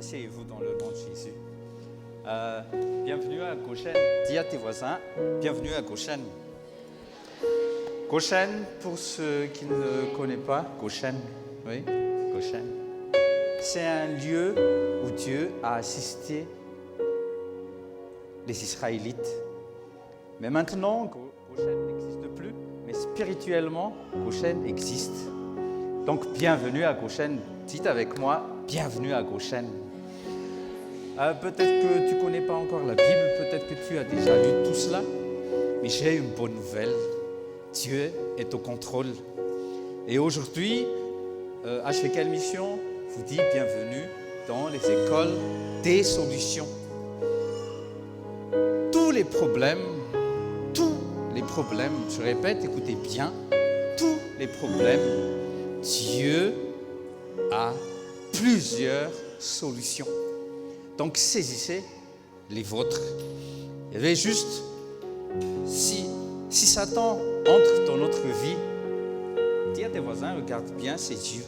Asseyez-vous dans le nom de Jésus. Bienvenue à Goshen. Dis à tes voisins, bienvenue à Goshen. Goshen, pour ceux qui ne connaissent pas, Goshen, oui, Goshen. C'est un lieu où Dieu a assisté les Israélites. Mais maintenant, Goshen n'existe plus, mais spirituellement, Goshen existe. Donc, bienvenue à Goshen. Dites avec moi, bienvenue à Goshen. Peut-être que tu ne connais pas encore la Bible, peut-être que tu as déjà lu tout cela, mais j'ai une bonne nouvelle. Dieu est au contrôle. Et aujourd'hui, HVK Mission vous dit bienvenue dans les écoles des solutions. Tous les problèmes, je répète, écoutez bien, tous les problèmes, Dieu a plusieurs solutions. Donc saisissez les vôtres. Il y avait juste, si Satan entre dans notre vie, dis à tes voisins, regarde bien ses yeux.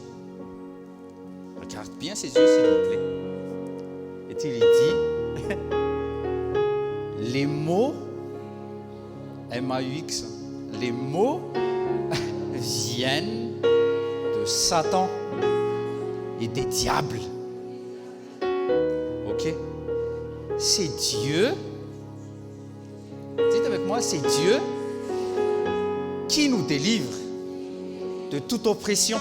Regarde bien ses yeux, s'il vous plaît. Et il dit, les mots, M-A-U-X, les mots viennent de Satan et des diables. Ok? C'est Dieu, dites avec moi, c'est Dieu qui nous délivre de toute oppression.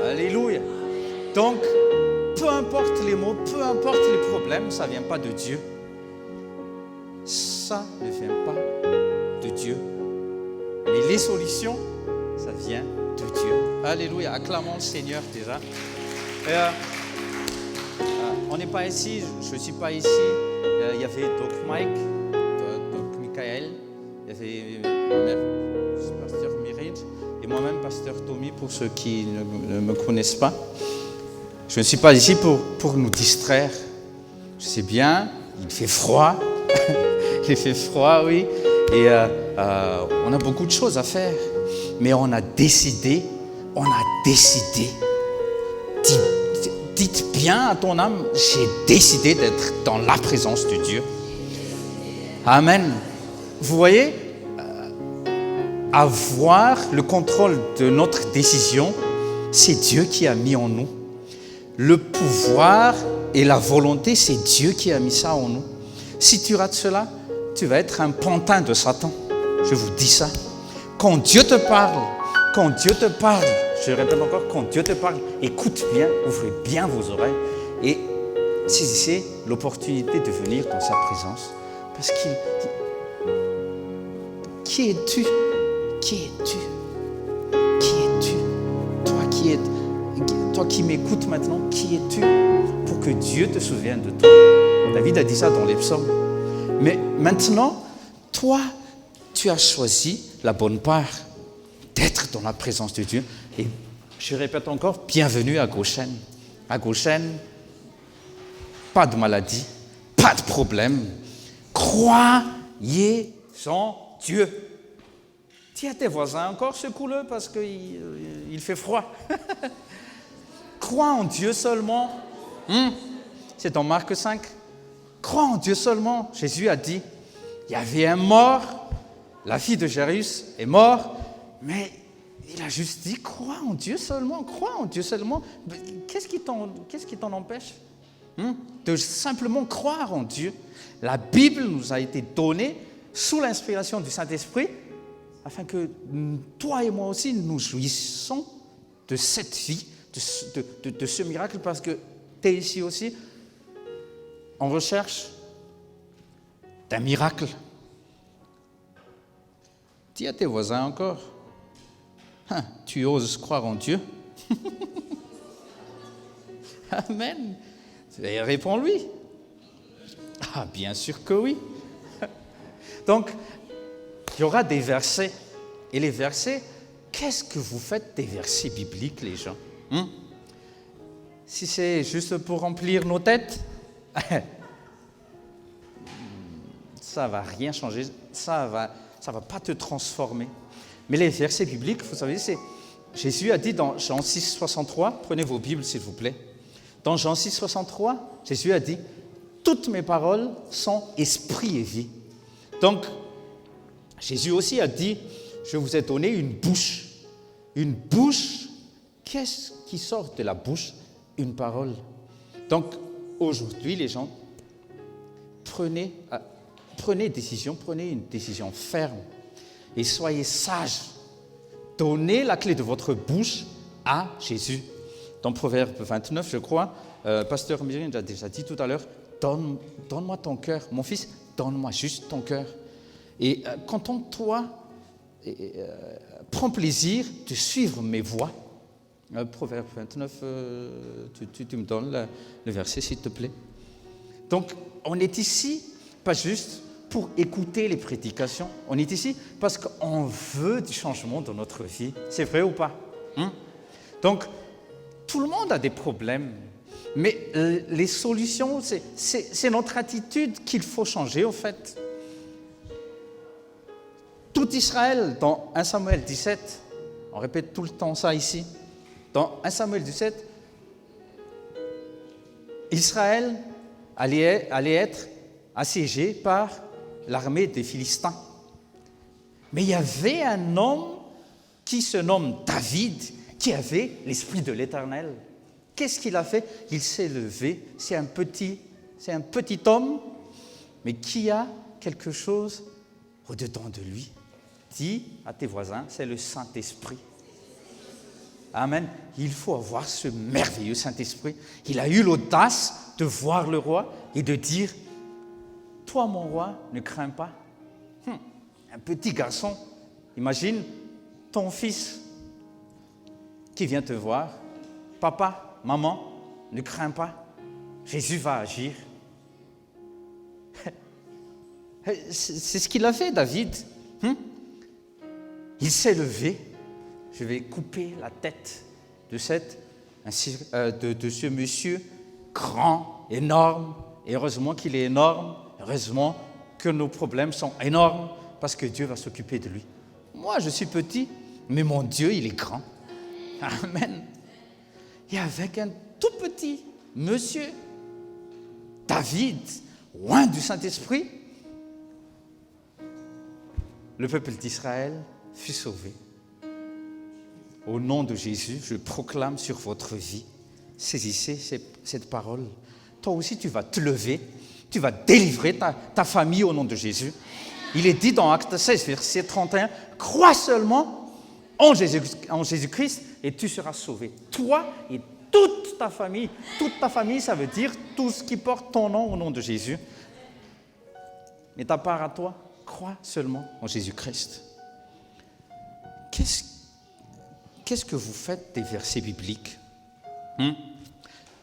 Alléluia. Donc, peu importe les mots, peu importe les problèmes, ça ne vient pas de Dieu. Ça ne vient pas de Dieu. Mais les solutions, ça vient de Dieu. Alléluia. Acclamons le Seigneur déjà. On n'est pas ici, je ne suis pas ici. Il y avait Doc Mike, Doc Michael, il y avait ma-même, pasteur Mirid, et moi-même, pasteur Tommy, pour ceux qui ne me connaissent pas. Je ne suis pas ici pour nous distraire. Je sais bien, il fait froid. Il fait froid, oui. Et on a beaucoup de choses à faire. Mais on a décidé, dites bien à ton âme, j'ai décidé d'être dans la présence de Dieu. Amen. Vous voyez, avoir le contrôle de notre décision, c'est Dieu qui a mis en nous. Le pouvoir et la volonté, c'est Dieu qui a mis ça en nous. Si tu rates cela, tu vas être un pantin de Satan. Je vous dis ça. Quand Dieu te parle, je répète encore, quand Dieu te parle, écoute bien, ouvrez bien vos oreilles et saisissez l'opportunité de venir dans sa présence. Parce qu'il... Qui es-tu? Toi qui m'écoutes maintenant, qui es-tu pour que Dieu te souvienne de toi? David a dit ça dans les psaumes. Mais maintenant, toi, tu as choisi la bonne part d'être dans la présence de Dieu. Et je répète encore, bienvenue à Goshen. À Goshen, pas de maladie, pas de problème. Croyez en Dieu. Dis à tes voisins, encore secoue-le parce qu'il fait froid. Crois en Dieu seulement. C'est dans Marc 5. Crois en Dieu seulement. Jésus a dit, il y avait un mort, la fille de Jairus est morte, mais il a juste dit, crois en Dieu seulement. Qu'est-ce qui t'en empêche de simplement croire en Dieu? La Bible nous a été donnée sous l'inspiration du Saint-Esprit, afin que toi et moi aussi, nous jouissons de cette vie, de ce miracle, parce que tu es ici aussi en recherche d'un miracle. Dis à tes voisins encore, tu oses croire en Dieu? Amen. Et réponds-lui. Ah, bien sûr que oui. Donc, il y aura des versets. Et les versets, qu'est-ce que vous faites des versets bibliques, les gens? Si c'est juste pour remplir nos têtes, ça ne va rien changer, ça va pas te transformer. Mais les versets bibliques, vous savez, Jésus a dit dans Jean 6, 63, prenez vos Bibles s'il vous plaît, Dans Jean 6, 63, Jésus a dit « Toutes mes paroles sont esprit et vie ». Donc, Jésus aussi a dit « Je vous ai donné une bouche ». Une bouche, qu'est-ce qui sort de la bouche? Une parole. Donc, aujourd'hui, les gens, prenez une décision ferme et soyez sages. Donnez la clé de votre bouche à Jésus. Dans Proverbe 29, je crois, Pasteur Myriam a déjà dit tout à l'heure, donne-moi ton cœur. Mon fils, donne-moi juste ton cœur. Et contente-toi, prends plaisir de suivre mes voies. Proverbe 29, tu me donnes le verset, s'il te plaît. Donc, on est ici, pas juste pour écouter les prédications. On est ici parce qu'on veut du changement dans notre vie. C'est vrai ou pas? Donc, tout le monde a des problèmes. Mais les solutions, c'est notre attitude qu'il faut changer, en fait. Tout Israël, dans 1 Samuel 17, on répète tout le temps ça ici, dans 1 Samuel 17, Israël allait être assiégé par l'armée des Philistins. Mais il y avait un homme qui se nomme David, qui avait l'esprit de l'Éternel. Qu'est-ce qu'il a fait? Il s'est levé. C'est un petit homme, mais qui a quelque chose au-dedans de lui. Dis à tes voisins, c'est le Saint-Esprit. Amen. Il faut avoir ce merveilleux Saint-Esprit. Il a eu l'audace de voir le roi et de dire, toi mon roi, ne crains pas. Un petit garçon, imagine ton fils qui vient te voir. Papa, maman, ne crains pas. Jésus va agir. C'est ce qu'il a fait, David. Il s'est levé. Je vais couper la tête de ce monsieur grand, énorme. Et heureusement qu'il est énorme. Heureusement que nos problèmes sont énormes parce que Dieu va s'occuper de lui. Moi, je suis petit, mais mon Dieu, il est grand. Amen. Et avec un tout petit monsieur, David, loin du Saint-Esprit, le peuple d'Israël fut sauvé. Au nom de Jésus, je proclame sur votre vie, saisissez cette parole. Toi aussi, tu vas te lever, tu vas délivrer ta famille au nom de Jésus. Il est dit dans Acte 16, verset 31, crois seulement en Jésus-Christ et tu seras sauvé. Toi et toute ta famille. Toute ta famille, ça veut dire tout ce qui porte ton nom au nom de Jésus. Mais ta part à toi, crois seulement en Jésus-Christ. Qu'est-ce que vous faites des versets bibliques?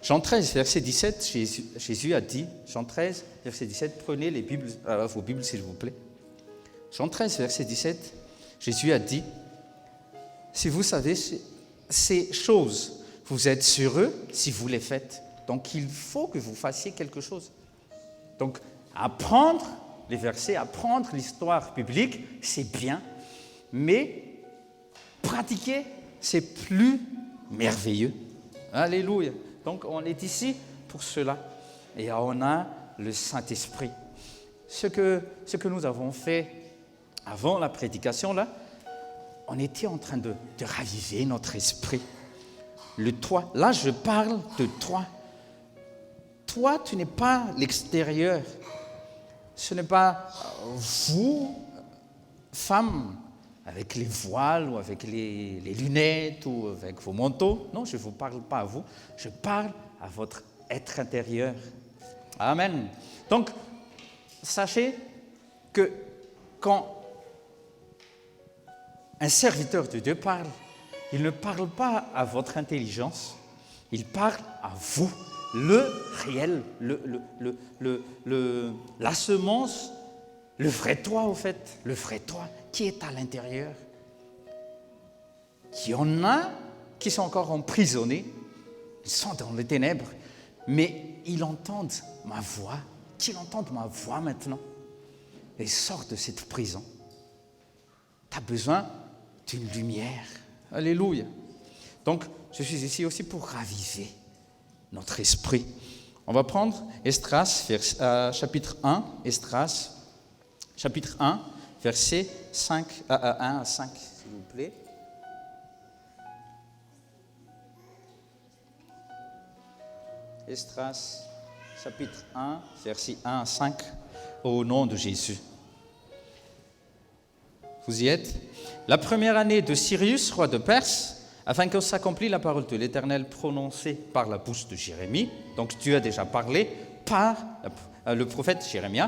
Jean 13, verset 17, Jésus a dit, Jean 13, verset 17, prenez vos Bibles s'il vous plaît. Jean 13, verset 17, Jésus a dit, si vous savez ces choses, vous êtes heureux si vous les faites. Donc il faut que vous fassiez quelque chose. Donc apprendre les versets, apprendre l'histoire biblique, c'est bien, mais pratiquer, c'est plus merveilleux. Alléluia. Donc on est ici pour cela. Et on a le Saint-Esprit. Ce que nous avons fait avant la prédication, là, on était en train de raviver notre esprit. Le toi. Là, je parle de toi. Toi, tu n'es pas l'extérieur. Ce n'est pas vous, femmes, avec les voiles ou avec les lunettes ou avec vos manteaux. Non, je ne vous parle pas à vous. Je parle à votre être intérieur. Amen. Donc, sachez que quand un serviteur de Dieu parle, il ne parle pas à votre intelligence, il parle à vous, le réel, la semence, le vrai toi au fait, le vrai toi qui est à l'intérieur. Il y en a qui sont encore emprisonnés, ils sont dans les ténèbres, mais ils entendent ma voix, qu'ils entendent ma voix maintenant, et ils sortent de cette prison. Tu as besoin d'une lumière. Alléluia. Donc, je suis ici aussi pour raviver notre esprit. On va prendre Esdras, chapitre 1, Esdras, chapitre 1, versets 1 à 5, s'il vous plaît. Esdras, chapitre 1, versets 1 à 5, au nom de Jésus. Vous y êtes? La première année de Cyrus, roi de Perse, afin que s'accomplisse la parole de l'Éternel prononcée par la bouche de Jérémie. Donc Dieu a déjà parlé par le prophète Jérémie.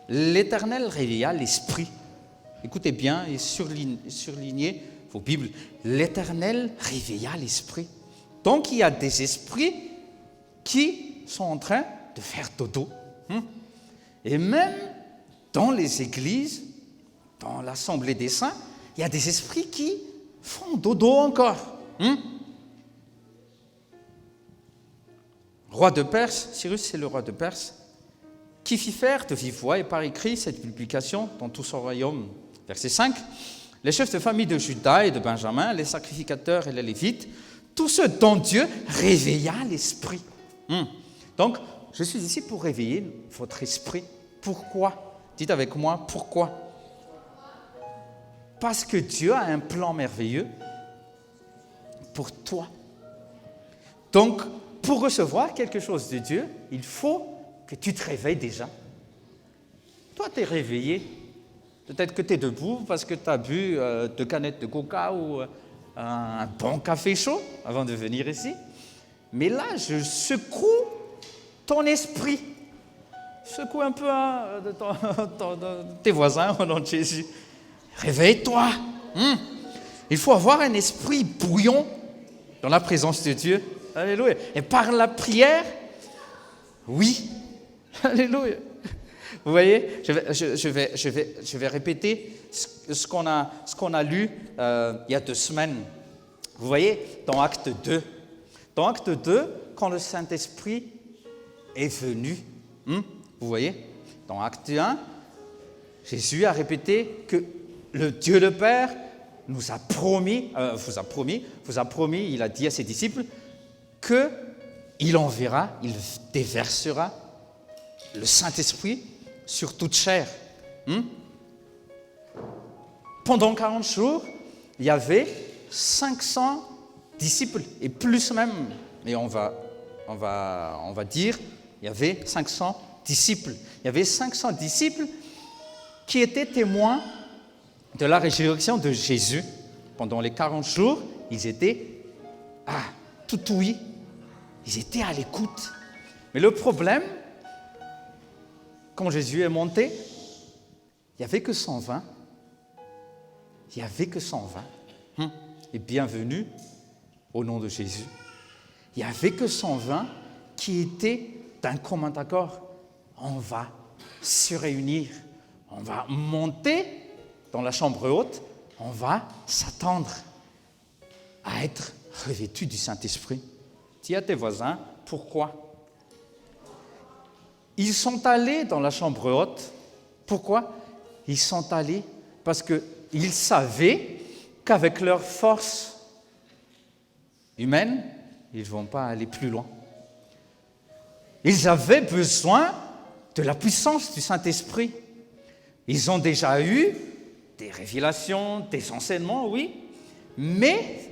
L'Éternel réveilla l'esprit. Écoutez bien et surlignez vos Bibles. L'Éternel réveilla l'esprit. Donc il y a des esprits qui sont en train de faire dodo. Et même dans les églises, dans l'assemblée des saints, il y a des esprits qui font dodo encore. Roi de Perse, Cyrus c'est le roi de Perse, qui fit faire de vive voix et par écrit cette publication dans tout son royaume. Verset 5, les chefs de famille de Juda et de Benjamin, les sacrificateurs et les Lévites, tous ceux dont Dieu réveilla l'esprit. Donc, je suis ici pour réveiller votre esprit. Pourquoi? Dites avec moi, pourquoi? Parce que Dieu a un plan merveilleux pour toi. Donc, pour recevoir quelque chose de Dieu, il faut que tu te réveilles déjà. Toi, tu es réveillé. Peut-être que tu es debout parce que tu as bu 2 canettes de coca ou un bon café chaud avant de venir ici. Mais là, je secoue ton esprit. Secoue un peu tes voisins au nom de Jésus. Réveille-toi. Il faut avoir un esprit bouillon dans la présence de Dieu. Alléluia. Et par la prière, oui. Alléluia. Vous voyez, je vais répéter ce qu'on a lu il y a 2 semaines. Vous voyez, dans Acte 2. Dans Acte 2, quand le Saint-Esprit est venu, vous voyez, dans Acte 1, Jésus a répété que le Dieu le Père nous a promis, vous a promis, il a dit à ses disciples, qu'il enverra, il déversera le Saint-Esprit sur toute chair. Pendant 40 jours, il y avait 500 disciples, et plus même, et on va dire, il y avait 500 disciples. Il y avait 500 disciples qui étaient témoins de la résurrection de Jésus. Pendant les 40 jours, ils étaient tout ouïs. Ils étaient à l'écoute. Mais le problème, quand Jésus est monté, il n'y avait que 120. Il n'y avait que 120. Et bienvenue au nom de Jésus. Il n'y avait que 120 qui étaient d'un commun accord. On va se réunir. On va monter dans la chambre haute. On va s'attendre à être revêtus du Saint-Esprit. Dis à tes voisins, pourquoi? Ils sont allés dans la chambre haute. Pourquoi? Ils sont allés parce qu'ils savaient qu'avec leur force humaine, ils ne vont pas aller plus loin. Ils avaient besoin de la puissance du Saint-Esprit. Ils ont déjà eu des révélations, des enseignements, oui, mais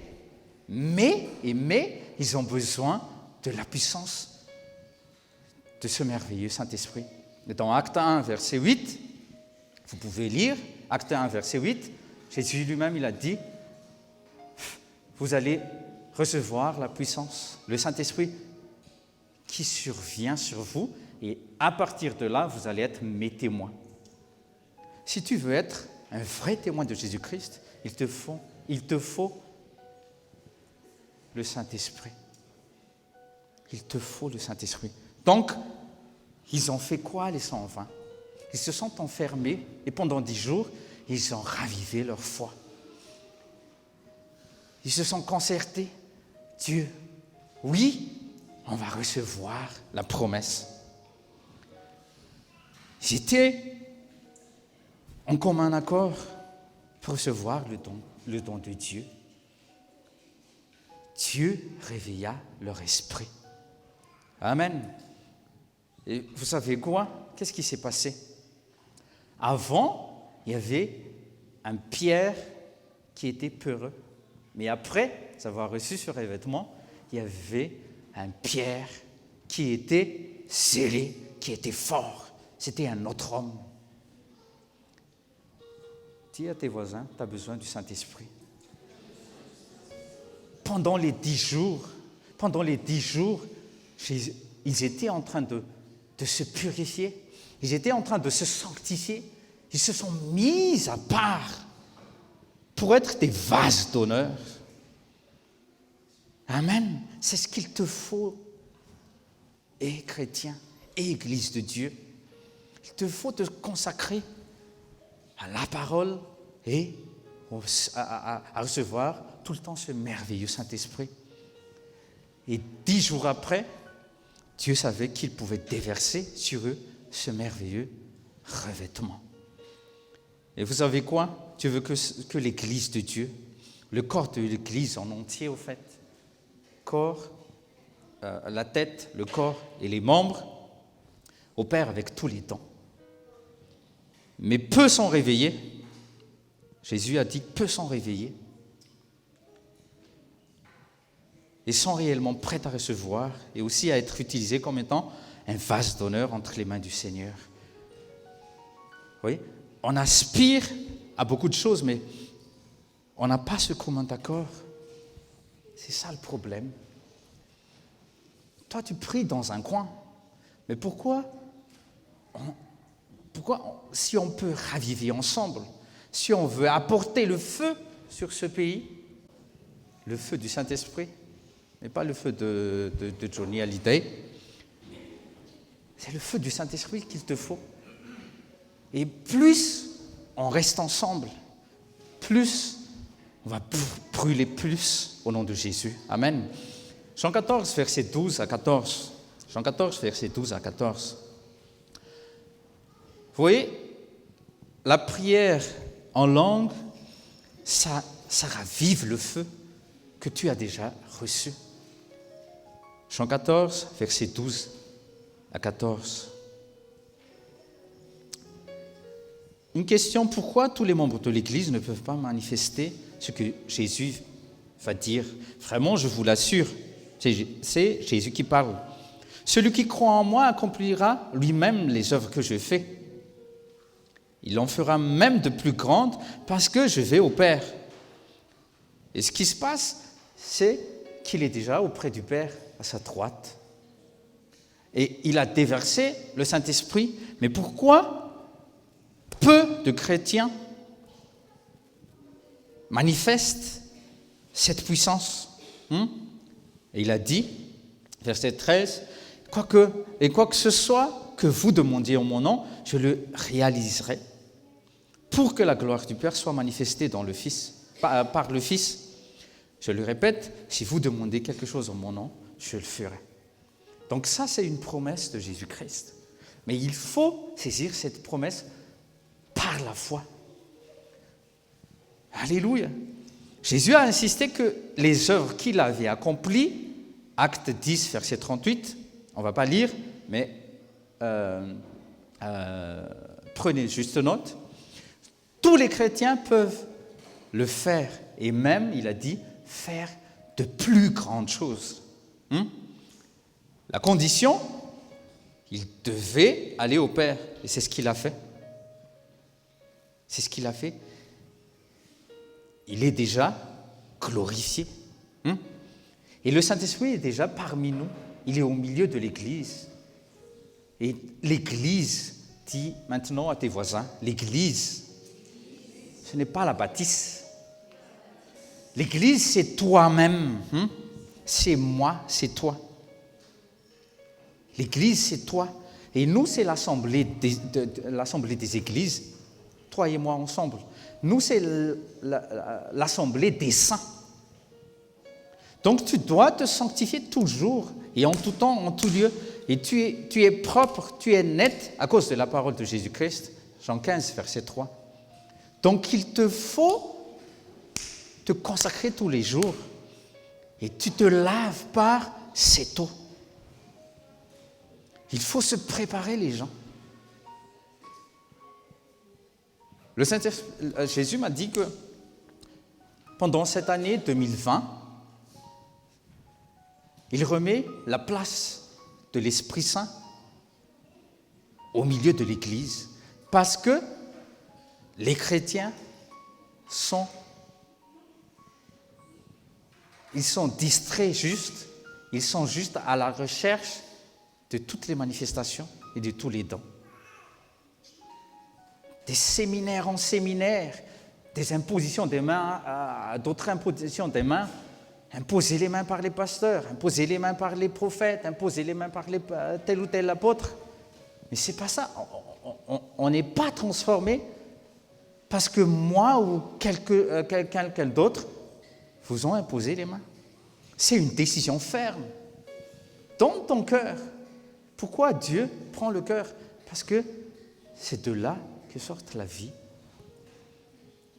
ils ont besoin de la puissance de ce merveilleux Saint-Esprit. Dans Acte 1, verset 8, vous pouvez lire, Acte 1, verset 8, Jésus lui-même, il a dit, vous allez recevoir la puissance, le Saint-Esprit qui survient sur vous, et à partir de là, vous allez être mes témoins. Si tu veux être un vrai témoin de Jésus-Christ, il te faut le Saint-Esprit. Il te faut le Saint-Esprit. Donc, ils ont fait quoi, les 120? Ils se sont enfermés et pendant 10 jours, ils ont ravivé leur foi. Ils se sont concertés. Dieu, oui, on va recevoir la promesse. Ils étaient en commun accord pour recevoir le don de Dieu. Dieu réveilla leur esprit. Amen. Et vous savez quoi? Qu'est-ce qui s'est passé? Avant, il y avait un Pierre qui était peureux. Mais après avoir reçu ce revêtement, il y avait un Pierre qui était scellé, qui était fort. C'était un autre homme. Dis à tes voisins, tu as besoin du Saint-Esprit. Pendant les 10 jours, ils étaient en train de se purifier. Ils étaient en train de se sanctifier. Ils se sont mis à part pour être des vases d'honneur. Amen. C'est ce qu'il te faut, et chrétien, et Église de Dieu. Il te faut te consacrer à la parole et à recevoir tout le temps ce merveilleux Saint-Esprit. Et 10 jours après, Dieu savait qu'il pouvait déverser sur eux ce merveilleux revêtement. Et vous savez quoi? Dieu veut que l'Église de Dieu, le corps de l'Église en entier au fait, corps, la tête, le corps et les membres, opèrent avec tous les dons. Mais peu sont réveillés. Jésus a dit peu sont réveillés et sont réellement prêts à recevoir et aussi à être utilisés comme étant un vase d'honneur entre les mains du Seigneur. Oui, on aspire à beaucoup de choses, mais on n'a pas ce commun accord. C'est ça le problème. Toi, tu pries dans un coin, mais pourquoi si on peut raviver ensemble, si on veut apporter le feu sur ce pays, le feu du Saint-Esprit, mais pas le feu de Johnny Hallyday, c'est le feu du Saint-Esprit qu'il te faut. Et plus on reste ensemble, plus on va brûler plus au nom de Jésus. Amen. Jean 14, verset 12 à 14. Jean 14, verset 12 à 14. Vous voyez, la prière en langue, ça ravive le feu que tu as déjà reçu. Jean 14, verset 12 à 14. Une question, pourquoi tous les membres de l'Église ne peuvent pas manifester ce que Jésus va dire? Vraiment, je vous l'assure, c'est Jésus qui parle. Celui qui croit en moi accomplira lui-même les œuvres que je fais. Il en fera même de plus grandes parce que je vais au Père. Et ce qui se passe, c'est qu'il est déjà auprès du Père, à sa droite. Et il a déversé le Saint-Esprit. Mais pourquoi peu de chrétiens manifestent cette puissance? Et il a dit, verset 13, quoi que ce soit que vous demandiez en mon nom, je le réaliserai, pour que la gloire du Père soit manifestée dans le Fils, par le Fils. Je le répète, si vous demandez quelque chose en mon nom, je le ferai. Donc ça, c'est une promesse de Jésus-Christ. Mais il faut saisir cette promesse par la foi. Alléluia. Jésus a insisté que les œuvres qu'il avait accomplies, Acte 10, verset 38, on ne va pas lire, mais prenez juste note. Tous les chrétiens peuvent le faire, et même, il a dit, faire de plus grandes choses. La condition, il devait aller au Père, et c'est ce qu'il a fait. C'est ce qu'il a fait. Il est déjà glorifié. Et le Saint-Esprit est déjà parmi nous. Il est au milieu de l'Église. Et l'Église, dis maintenant à tes voisins, l'Église, ce n'est pas la bâtisse. L'Église, c'est toi-même. C'est moi, c'est toi. L'Église, c'est toi. Et nous, c'est l'assemblée des églises, toi et moi ensemble. Nous, c'est l'assemblée des saints. Donc, tu dois te sanctifier toujours et en tout temps, en tout lieu. Et tu es propre, tu es net à cause de la parole de Jésus-Christ. Jean 15, verset 3. Donc, il te faut te consacrer tous les jours. Et tu te laves par cette eau. Il faut se préparer, les gens. Jésus m'a dit que pendant cette année 2020, il remet la place de l'Esprit Saint au milieu de l'Église, parce que les chrétiens sont distraits juste, ils sont juste à la recherche de toutes les manifestations et de tous les dons. Des séminaires en séminaires, des impositions des mains, d'autres impositions des mains, imposer les mains par les pasteurs, imposer les mains par les prophètes, imposer les mains par tel ou tel apôtre. Mais ce n'est pas ça. On n'est pas transformé parce que moi ou quelqu'un d'autre vous ont imposé les mains. C'est une décision ferme dans ton cœur. Pourquoi Dieu prend le cœur? Parce que c'est de là que sort la vie.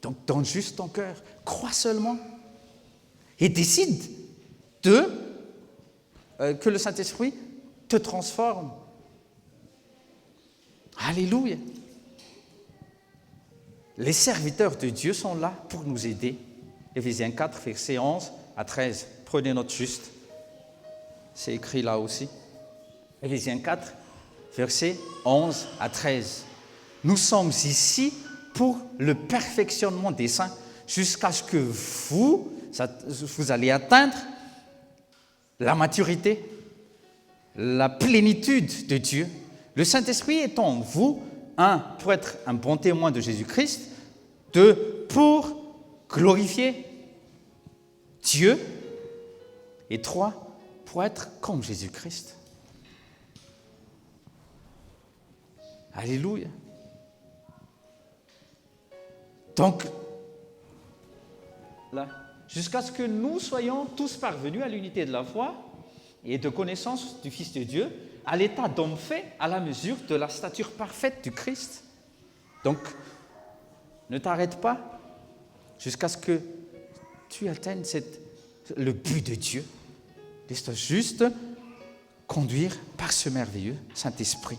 Donc donne juste ton cœur, crois seulement et décide que le Saint-Esprit te transforme. Alléluia. Les serviteurs de Dieu sont là pour nous aider. Éphésiens 4, versets 11 à 13. Prenez note juste. C'est écrit là aussi. Éphésiens 4, versets 11 à 13. Nous sommes ici pour le perfectionnement des saints, jusqu'à ce que vous allez atteindre la maturité, la plénitude de Dieu. Le Saint-Esprit est en vous, 1, pour être un bon témoin de Jésus-Christ, 2, pour glorifier Dieu, et 3, pour être comme Jésus-Christ. Alléluia. Donc, là, jusqu'à ce que nous soyons tous parvenus à l'unité de la foi et de connaissance du Fils de Dieu, à l'état d'homme fait à la mesure de la stature parfaite du Christ. Donc, ne t'arrête pas jusqu'à ce que tu atteignes le but de Dieu. Laisse-toi juste conduire par ce merveilleux Saint-Esprit.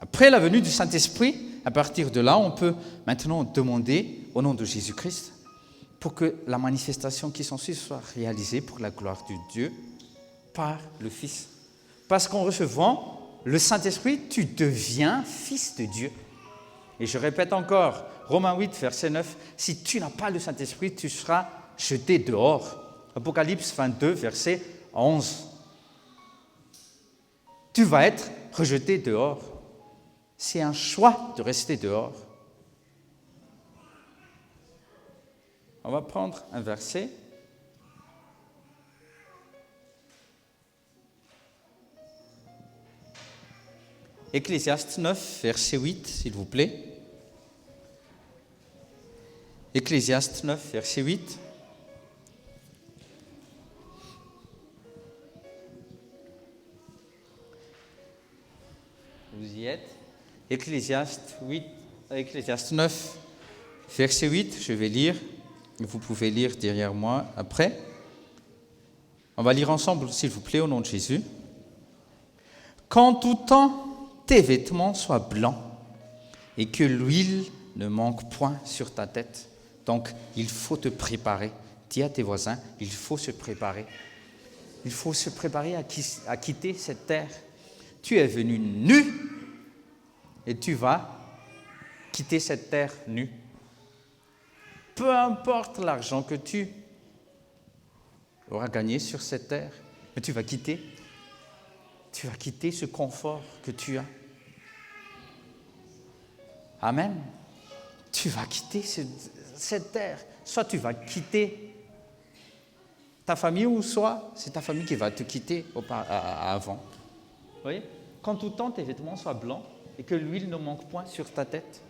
Après la venue du Saint-Esprit, à partir de là, on peut maintenant demander au nom de Jésus-Christ pour que la manifestation qui s'ensuit soit réalisée pour la gloire de Dieu par le Fils. Parce qu'en recevant le Saint-Esprit, tu deviens fils de Dieu. Et je répète encore, Romains 8, verset 9, si tu n'as pas le Saint-Esprit, tu seras jeté dehors. Apocalypse 22, verset 11. Tu vas être rejeté dehors. C'est un choix de rester dehors. On va prendre un verset. Ecclésiaste 9, verset 8, s'il vous plaît. Ecclésiaste 9, verset 8. Vous y êtes. Ecclésiaste 9, verset 8, je vais lire. Vous pouvez lire derrière moi après. On va lire ensemble, s'il vous plaît, au nom de Jésus. Qu'en tout temps, tes vêtements soient blancs et que l'huile ne manque point sur ta tête. Donc, il faut te préparer. Dis à tes voisins, il faut se préparer. Il faut se préparer à quitter cette terre. Tu es venu nu et tu vas quitter cette terre nue. Peu importe l'argent que tu auras gagné sur cette terre, mais tu vas quitter ce confort que tu as. Amen. Tu vas quitter cette terre. Soit tu vas quitter ta famille, ou soit c'est ta famille qui va te quitter avant. Vous voyez? Qu'en tout temps tes vêtements soient blancs et que l'huile ne manque point sur ta tête.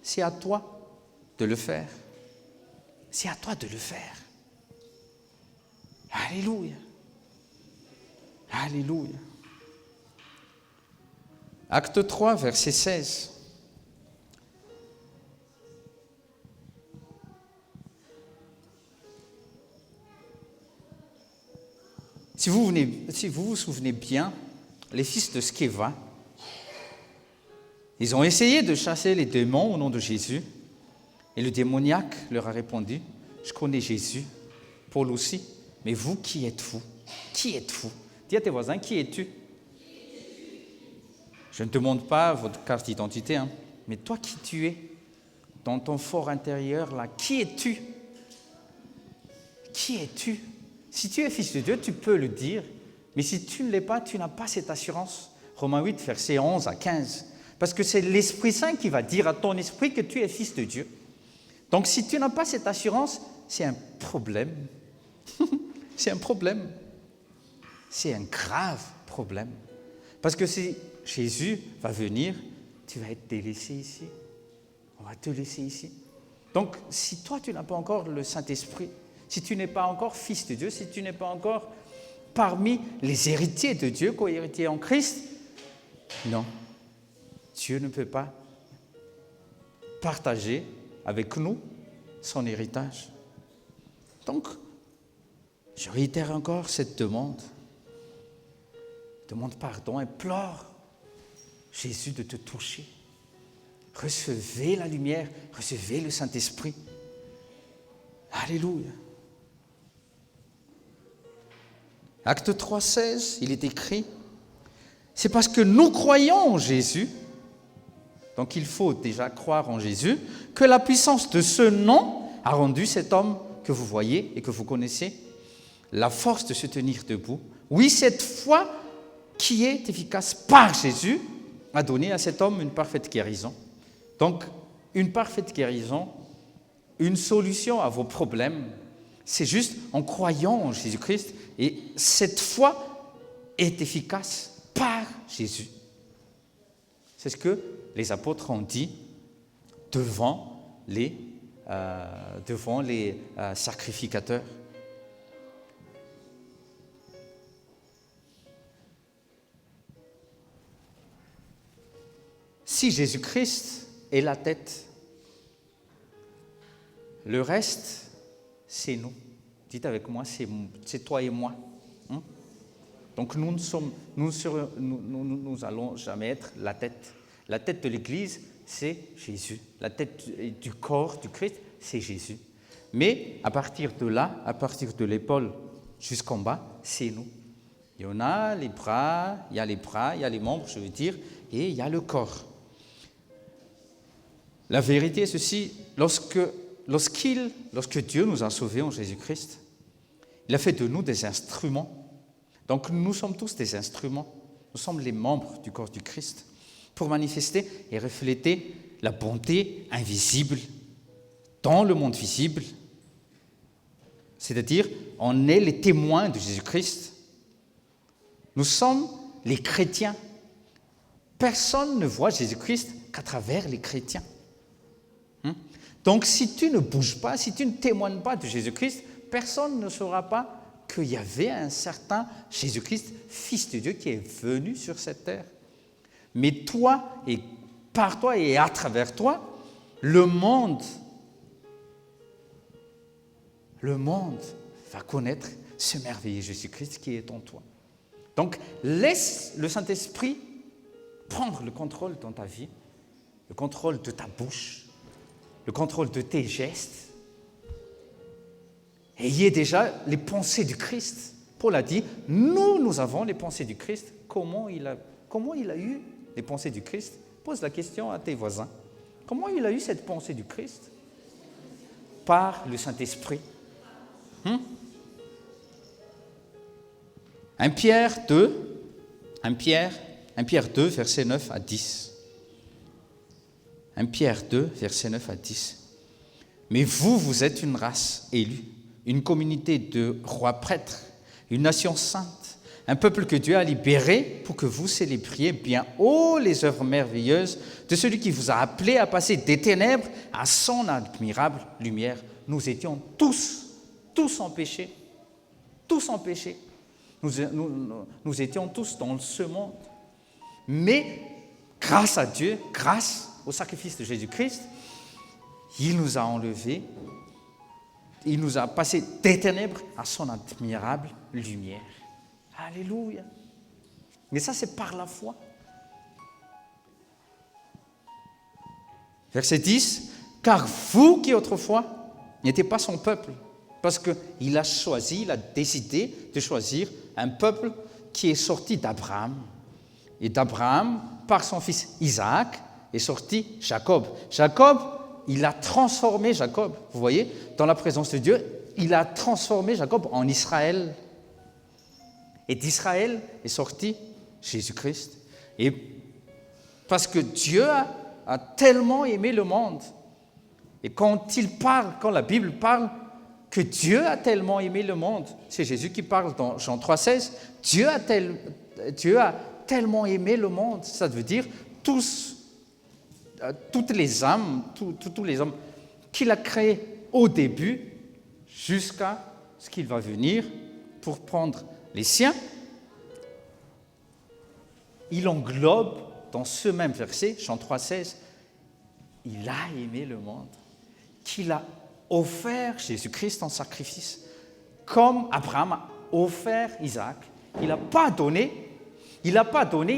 C'est à toi de le faire. C'est à toi de le faire. Alléluia. Alléluia. Acte 3, verset 16. Si vous vous souvenez bien, les fils de Sceva, ils ont essayé de chasser les démons au nom de Jésus. Et le démoniaque leur a répondu, « Je connais Jésus, Paul aussi, mais vous, qui êtes-vous? Qui êtes-vous » Dis à tes voisins, « Qui es-tu » Je ne te demande pas votre carte d'identité, mais toi, qui tu es? Dans ton fort intérieur, là, qui es-tu? Qui es-tu? Si tu es fils de Dieu, tu peux le dire, mais si tu ne l'es pas, tu n'as pas cette assurance. Romains 8, versets 11 à 15. Parce que c'est l'Esprit Saint qui va dire à ton esprit que tu es fils de Dieu. Donc si tu n'as pas cette assurance, c'est un problème. C'est un problème. C'est un grave problème. Parce que si Jésus va venir, tu vas être délaissé ici. On va te laisser ici. Donc si toi tu n'as pas encore le Saint-Esprit, si tu n'es pas encore fils de Dieu, si tu n'es pas encore parmi les héritiers de Dieu, co-héritiers en Christ, non, Dieu ne peut pas partager avec nous son héritage. Donc, je réitère encore cette demande. Demande pardon, implore Jésus de te toucher. Recevez la lumière, recevez le Saint-Esprit. Alléluia. Acte 3, 16, il est écrit, c'est parce que nous croyons en Jésus, donc il faut déjà croire en Jésus, que la puissance de ce nom a rendu cet homme que vous voyez et que vous connaissez la force de se tenir debout. Oui, cette foi qui est efficace par Jésus a donné à cet homme une parfaite guérison. Donc, une parfaite guérison, une solution à vos problèmes, c'est juste en croyant en Jésus-Christ. Et cette foi est efficace par Jésus. C'est ce que les apôtres ont dit devant les sacrificateurs. Si Jésus-Christ est la tête, le reste, c'est nous. Dites avec moi, c'est toi et moi. Donc nous allons jamais être la tête. La tête de l'Église, c'est Jésus. La tête du corps du Christ, c'est Jésus. Mais à partir de là, à partir de l'épaule jusqu'en bas, c'est nous. Il y en a les bras, il y a les membres, je veux dire, et il y a le corps. La vérité est ceci, lorsque Dieu nous a sauvés en Jésus-Christ, il a fait de nous des instruments. Donc nous sommes tous des instruments. Nous sommes les membres du corps du Christ pour manifester et refléter la bonté invisible dans le monde visible. C'est-à-dire, on est les témoins de Jésus-Christ. Nous sommes les chrétiens. Personne ne voit Jésus-Christ qu'à travers les chrétiens. Donc si tu ne bouges pas, si tu ne témoignes pas de Jésus-Christ, personne ne saura pas qu'il y avait un certain Jésus-Christ, Fils de Dieu, qui est venu sur cette terre. Mais toi, et par toi et à travers toi, le monde va connaître ce merveilleux Jésus-Christ qui est en toi. Donc, laisse le Saint-Esprit prendre le contrôle dans ta vie, le contrôle de ta bouche, le contrôle de tes gestes. Ayez déjà les pensées du Christ. Paul a dit, nous avons les pensées du Christ. Comment il a eu les pensées du Christ? Pose la question à tes voisins. Comment il a eu cette pensée du Christ? Par le Saint-Esprit. 1 Pierre 2, versets 9 à 10. 1 Pierre 2, versets 9 à 10. Mais vous êtes une race élue, une communauté de rois prêtres, une nation sainte, un peuple que Dieu a libéré pour que vous célébriez bien haut les œuvres merveilleuses de celui qui vous a appelé à passer des ténèbres à son admirable lumière. Nous étions tous en péché, tous en péché. Nous étions tous dans ce monde. Mais grâce à Dieu, grâce au sacrifice de Jésus-Christ, il nous a enlevés, il nous a passé des ténèbres à son admirable lumière. Alléluia. Mais ça, c'est par la foi. Verset 10, « Car vous qui autrefois n'étiez pas son peuple, parce qu'il a choisi, il a décidé de choisir un peuple qui est sorti d'Abraham. Et d'Abraham, par son fils Isaac, est sorti Jacob. Jacob, il a transformé Jacob, vous voyez, dans la présence de Dieu, il a transformé Jacob en Israël. Et d'Israël est sorti Jésus-Christ. Et parce que Dieu a tellement aimé le monde. Et quand la Bible parle que Dieu a tellement aimé le monde, c'est Jésus qui parle dans Jean 3,16, Dieu a tellement aimé le monde, ça veut dire toutes les âmes, tous les hommes qu'il a créés au début, jusqu'à ce qu'il va venir pour prendre les siens. Il englobe dans ce même verset, Jean 3,16, il a aimé le monde, qu'il a offert Jésus-Christ en sacrifice, comme Abraham a offert Isaac. Il n'a pas donné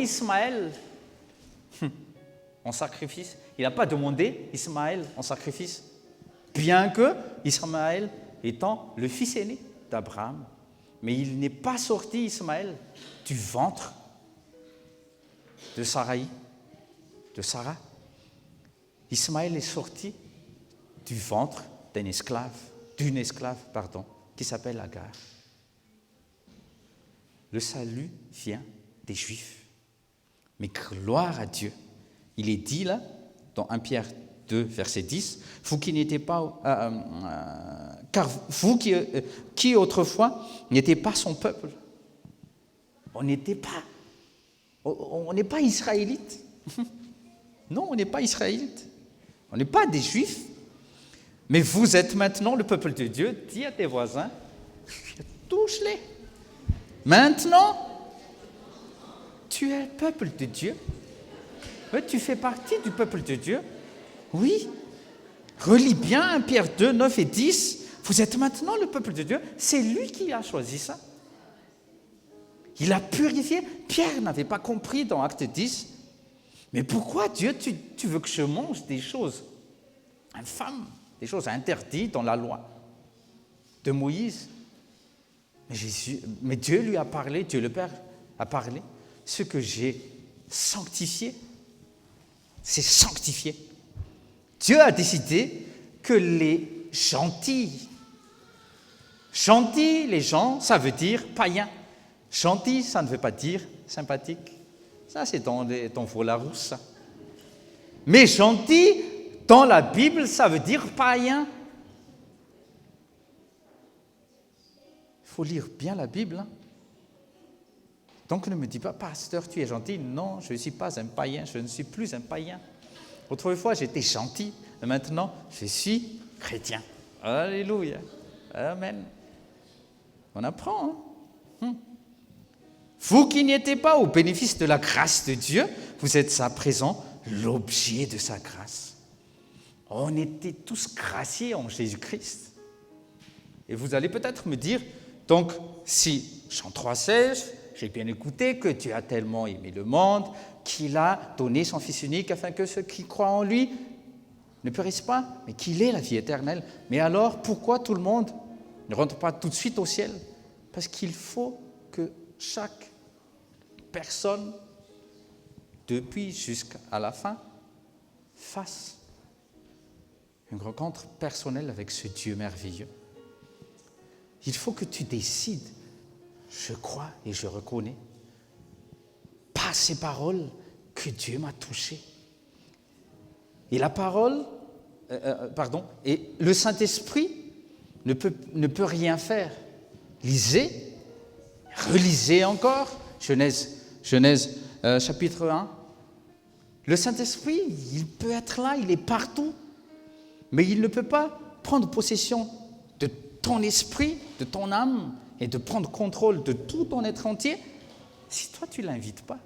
Ismaël en sacrifice. Il n'a pas demandé Ismaël en sacrifice, bien que Ismaël étant le fils aîné d'Abraham. Mais il n'est pas sorti, Ismaël, du ventre de Sarah. Ismaël est sorti du ventre d'une esclave, qui s'appelle Agar. Le salut vient des Juifs. Mais gloire à Dieu. Il est dit là, dans 1 Pierre 2, verset 10, « Vous qui n'étiez pas... car vous qui autrefois n'étiez pas son peuple. » On n'est pas israélites. Non, on n'est pas israélites. On n'est pas des Juifs. Mais vous êtes maintenant le peuple de Dieu. Dis à tes voisins, touche-les. Maintenant, tu es le peuple de Dieu. Oui, tu fais partie du peuple de Dieu. Oui. Relis bien 1 Pierre 2, 9 et 10. Vous êtes maintenant le peuple de Dieu. C'est lui qui a choisi ça. Il a purifié. Pierre n'avait pas compris dans Acte 10. Mais pourquoi, Dieu, tu veux que je mange des choses infâmes, des choses interdites dans la loi de Moïse? Mais Dieu lui a parlé, Dieu le Père a parlé. Ce que j'ai sanctifié, c'est sanctifié. Dieu a décidé que les gentils, les gens, ça veut dire païens. Gentil, ça ne veut pas dire sympathique. Ça, c'est dans Volarousse, ça. Mais gentil, dans la Bible, ça veut dire païen. Il faut lire bien la Bible. Hein. Donc ne me dis pas, pasteur, tu es gentil. Non, je ne suis pas un païen, je ne suis plus un païen. Autrefois, j'étais gentil, et maintenant, je suis chrétien. Alléluia. Amen. On apprend, hein. Vous qui n'étiez pas au bénéfice de la grâce de Dieu, vous êtes à présent l'objet de sa grâce. On était tous graciés en Jésus-Christ. Et vous allez peut-être me dire, donc, si Jean 3,16, j'ai bien écouté que Dieu a tellement aimé le monde, qu'il a donné son Fils unique afin que ceux qui croient en lui ne périssent pas, mais qu'il ait la vie éternelle. Mais alors, pourquoi tout le monde ne rentre pas tout de suite au ciel? Parce qu'il faut que chaque personne, depuis jusqu'à la fin, fasse une rencontre personnelle avec ce Dieu merveilleux. Il faut que tu décides, je crois et je reconnais, par ces paroles que Dieu m'a touché. Et la parole, et le Saint-Esprit ne peut rien faire. Lisez, relisez encore, Genèse chapitre 1. Le Saint-Esprit, il peut être là, il est partout, mais il ne peut pas prendre possession de ton esprit, de ton âme, et de prendre contrôle de tout ton être entier si toi tu ne l'invites pas.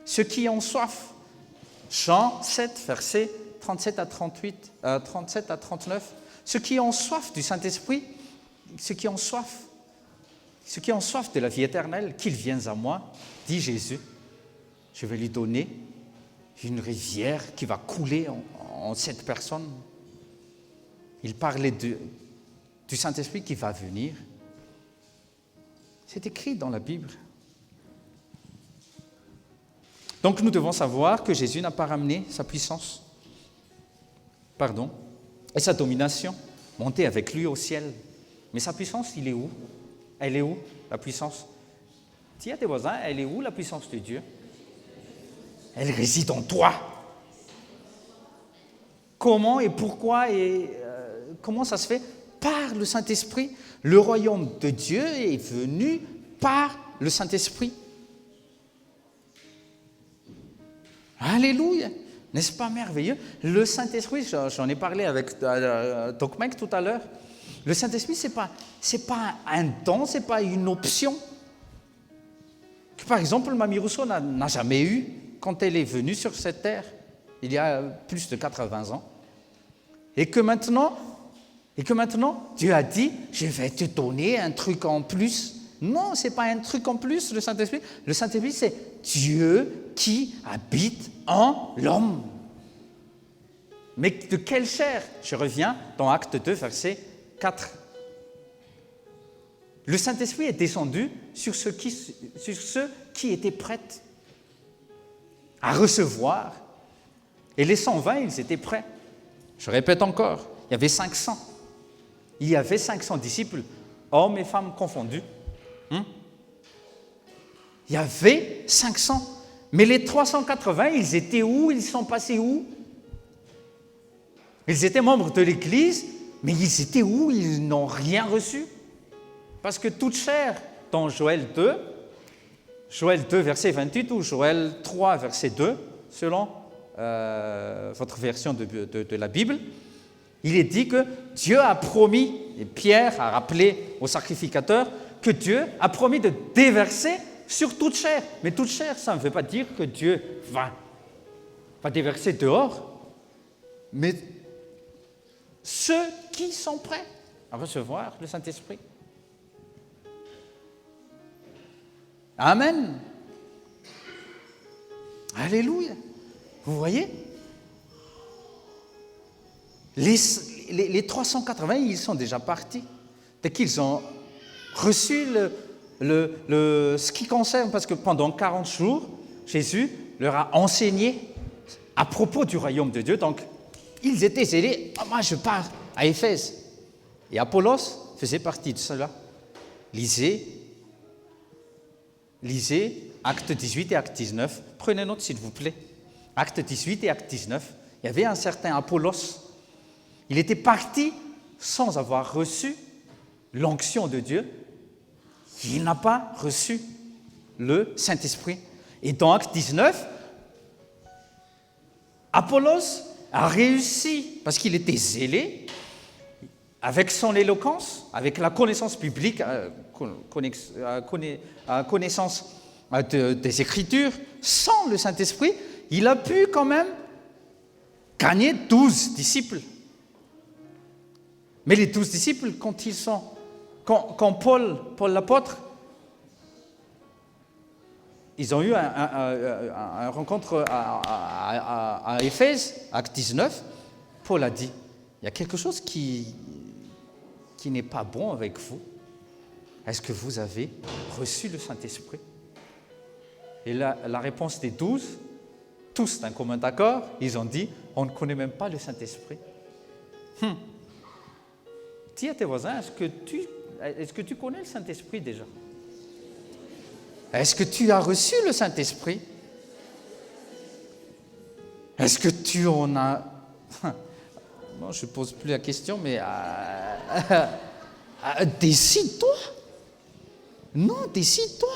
Ceux qui ont soif, Jean 7, versets 37 à 39, ceux qui ont soif du Saint-Esprit, ceux qui ont soif, ceux qui ont soif de la vie éternelle, qu'ils viennent à moi, dit Jésus. Je vais lui donner une rivière qui va couler en cette personne. Il parlait du Saint-Esprit qui va venir. C'est écrit dans la Bible. Donc nous devons savoir que Jésus n'a pas ramené sa puissance, et sa domination, monté avec lui au ciel. Mais sa puissance, il est où? Elle est où, la puissance? Dis à tes voisins, elle est où la puissance de Dieu? Elle réside en toi. Comment et pourquoi et comment ça se fait? Par le Saint-Esprit. Le royaume de Dieu est venu par le Saint-Esprit. Alléluia! N'est-ce pas merveilleux? Le Saint-Esprit, j'en ai parlé avec Doc Mike tout à l'heure, le Saint-Esprit, c'est pas un don, c'est pas une option. Que, par exemple, Mamie Rousseau n'a jamais eu quand elle est venue sur cette terre, il y a plus de 80 ans. Et que maintenant, Dieu a dit, je vais te donner un truc en plus. Non, ce n'est pas un truc en plus, le Saint-Esprit. Le Saint-Esprit, c'est Dieu qui habite en l'homme. Mais de quelle chair? Je reviens dans Acte 2, verset 4. Le Saint-Esprit est descendu sur ceux qui étaient prêts à recevoir. Et les 120, ils étaient prêts. Je répète encore, il y avait 500. Il y avait 500 disciples, hommes et femmes confondus. Il y avait 500. Mais les 380, ils étaient où? Ils sont passés où? Ils étaient membres de l'Église, mais ils étaient où? Ils n'ont rien reçu. Parce que toute chair, dans Joël 2, verset 28, ou Joël 3, verset 2, selon votre version de la Bible, il est dit que Dieu a promis, et Pierre a rappelé au sacrificateur, que Dieu a promis de déverser sur toute chair. Mais toute chair, ça ne veut pas dire que Dieu va déverser dehors, mais ceux qui sont prêts à recevoir le Saint-Esprit. Amen. Alléluia. Vous voyez? Les 380, ils sont déjà partis. Dès qu'ils ont reçu ce qui concerne, parce que pendant 40 jours, Jésus leur a enseigné à propos du royaume de Dieu. Donc, ils étaient zélés. Moi, je pars à Éphèse. Et Apollos faisait partie de cela. Lisez Acte 18 et Acte 19. Prenez note, s'il vous plaît. Acte 18 et Acte 19. Il y avait un certain Apollos. Il était parti sans avoir reçu l'onction de Dieu. Il n'a pas reçu le Saint-Esprit. Et dans Acte 19, Apollos a réussi, parce qu'il était zélé, avec son éloquence, avec la connaissance biblique, connaissance des Écritures, sans le Saint-Esprit, il a pu quand même gagner 12 disciples. Mais les 12 disciples, quand Paul l'apôtre, ils ont eu une rencontre à Éphèse, Acte 19, Paul a dit, il y a quelque chose qui n'est pas bon avec vous. Est-ce que vous avez reçu le Saint-Esprit? Et la réponse des 12, tous d'un commun accord, ils ont dit, on ne connaît même pas le Saint-Esprit. Dis à tes voisins, est-ce que tu connais le Saint-Esprit déjà? Est-ce que tu as reçu le Saint-Esprit? Est-ce que tu en as... Bon, je ne pose plus la question, mais décide-toi. Non, décide-toi.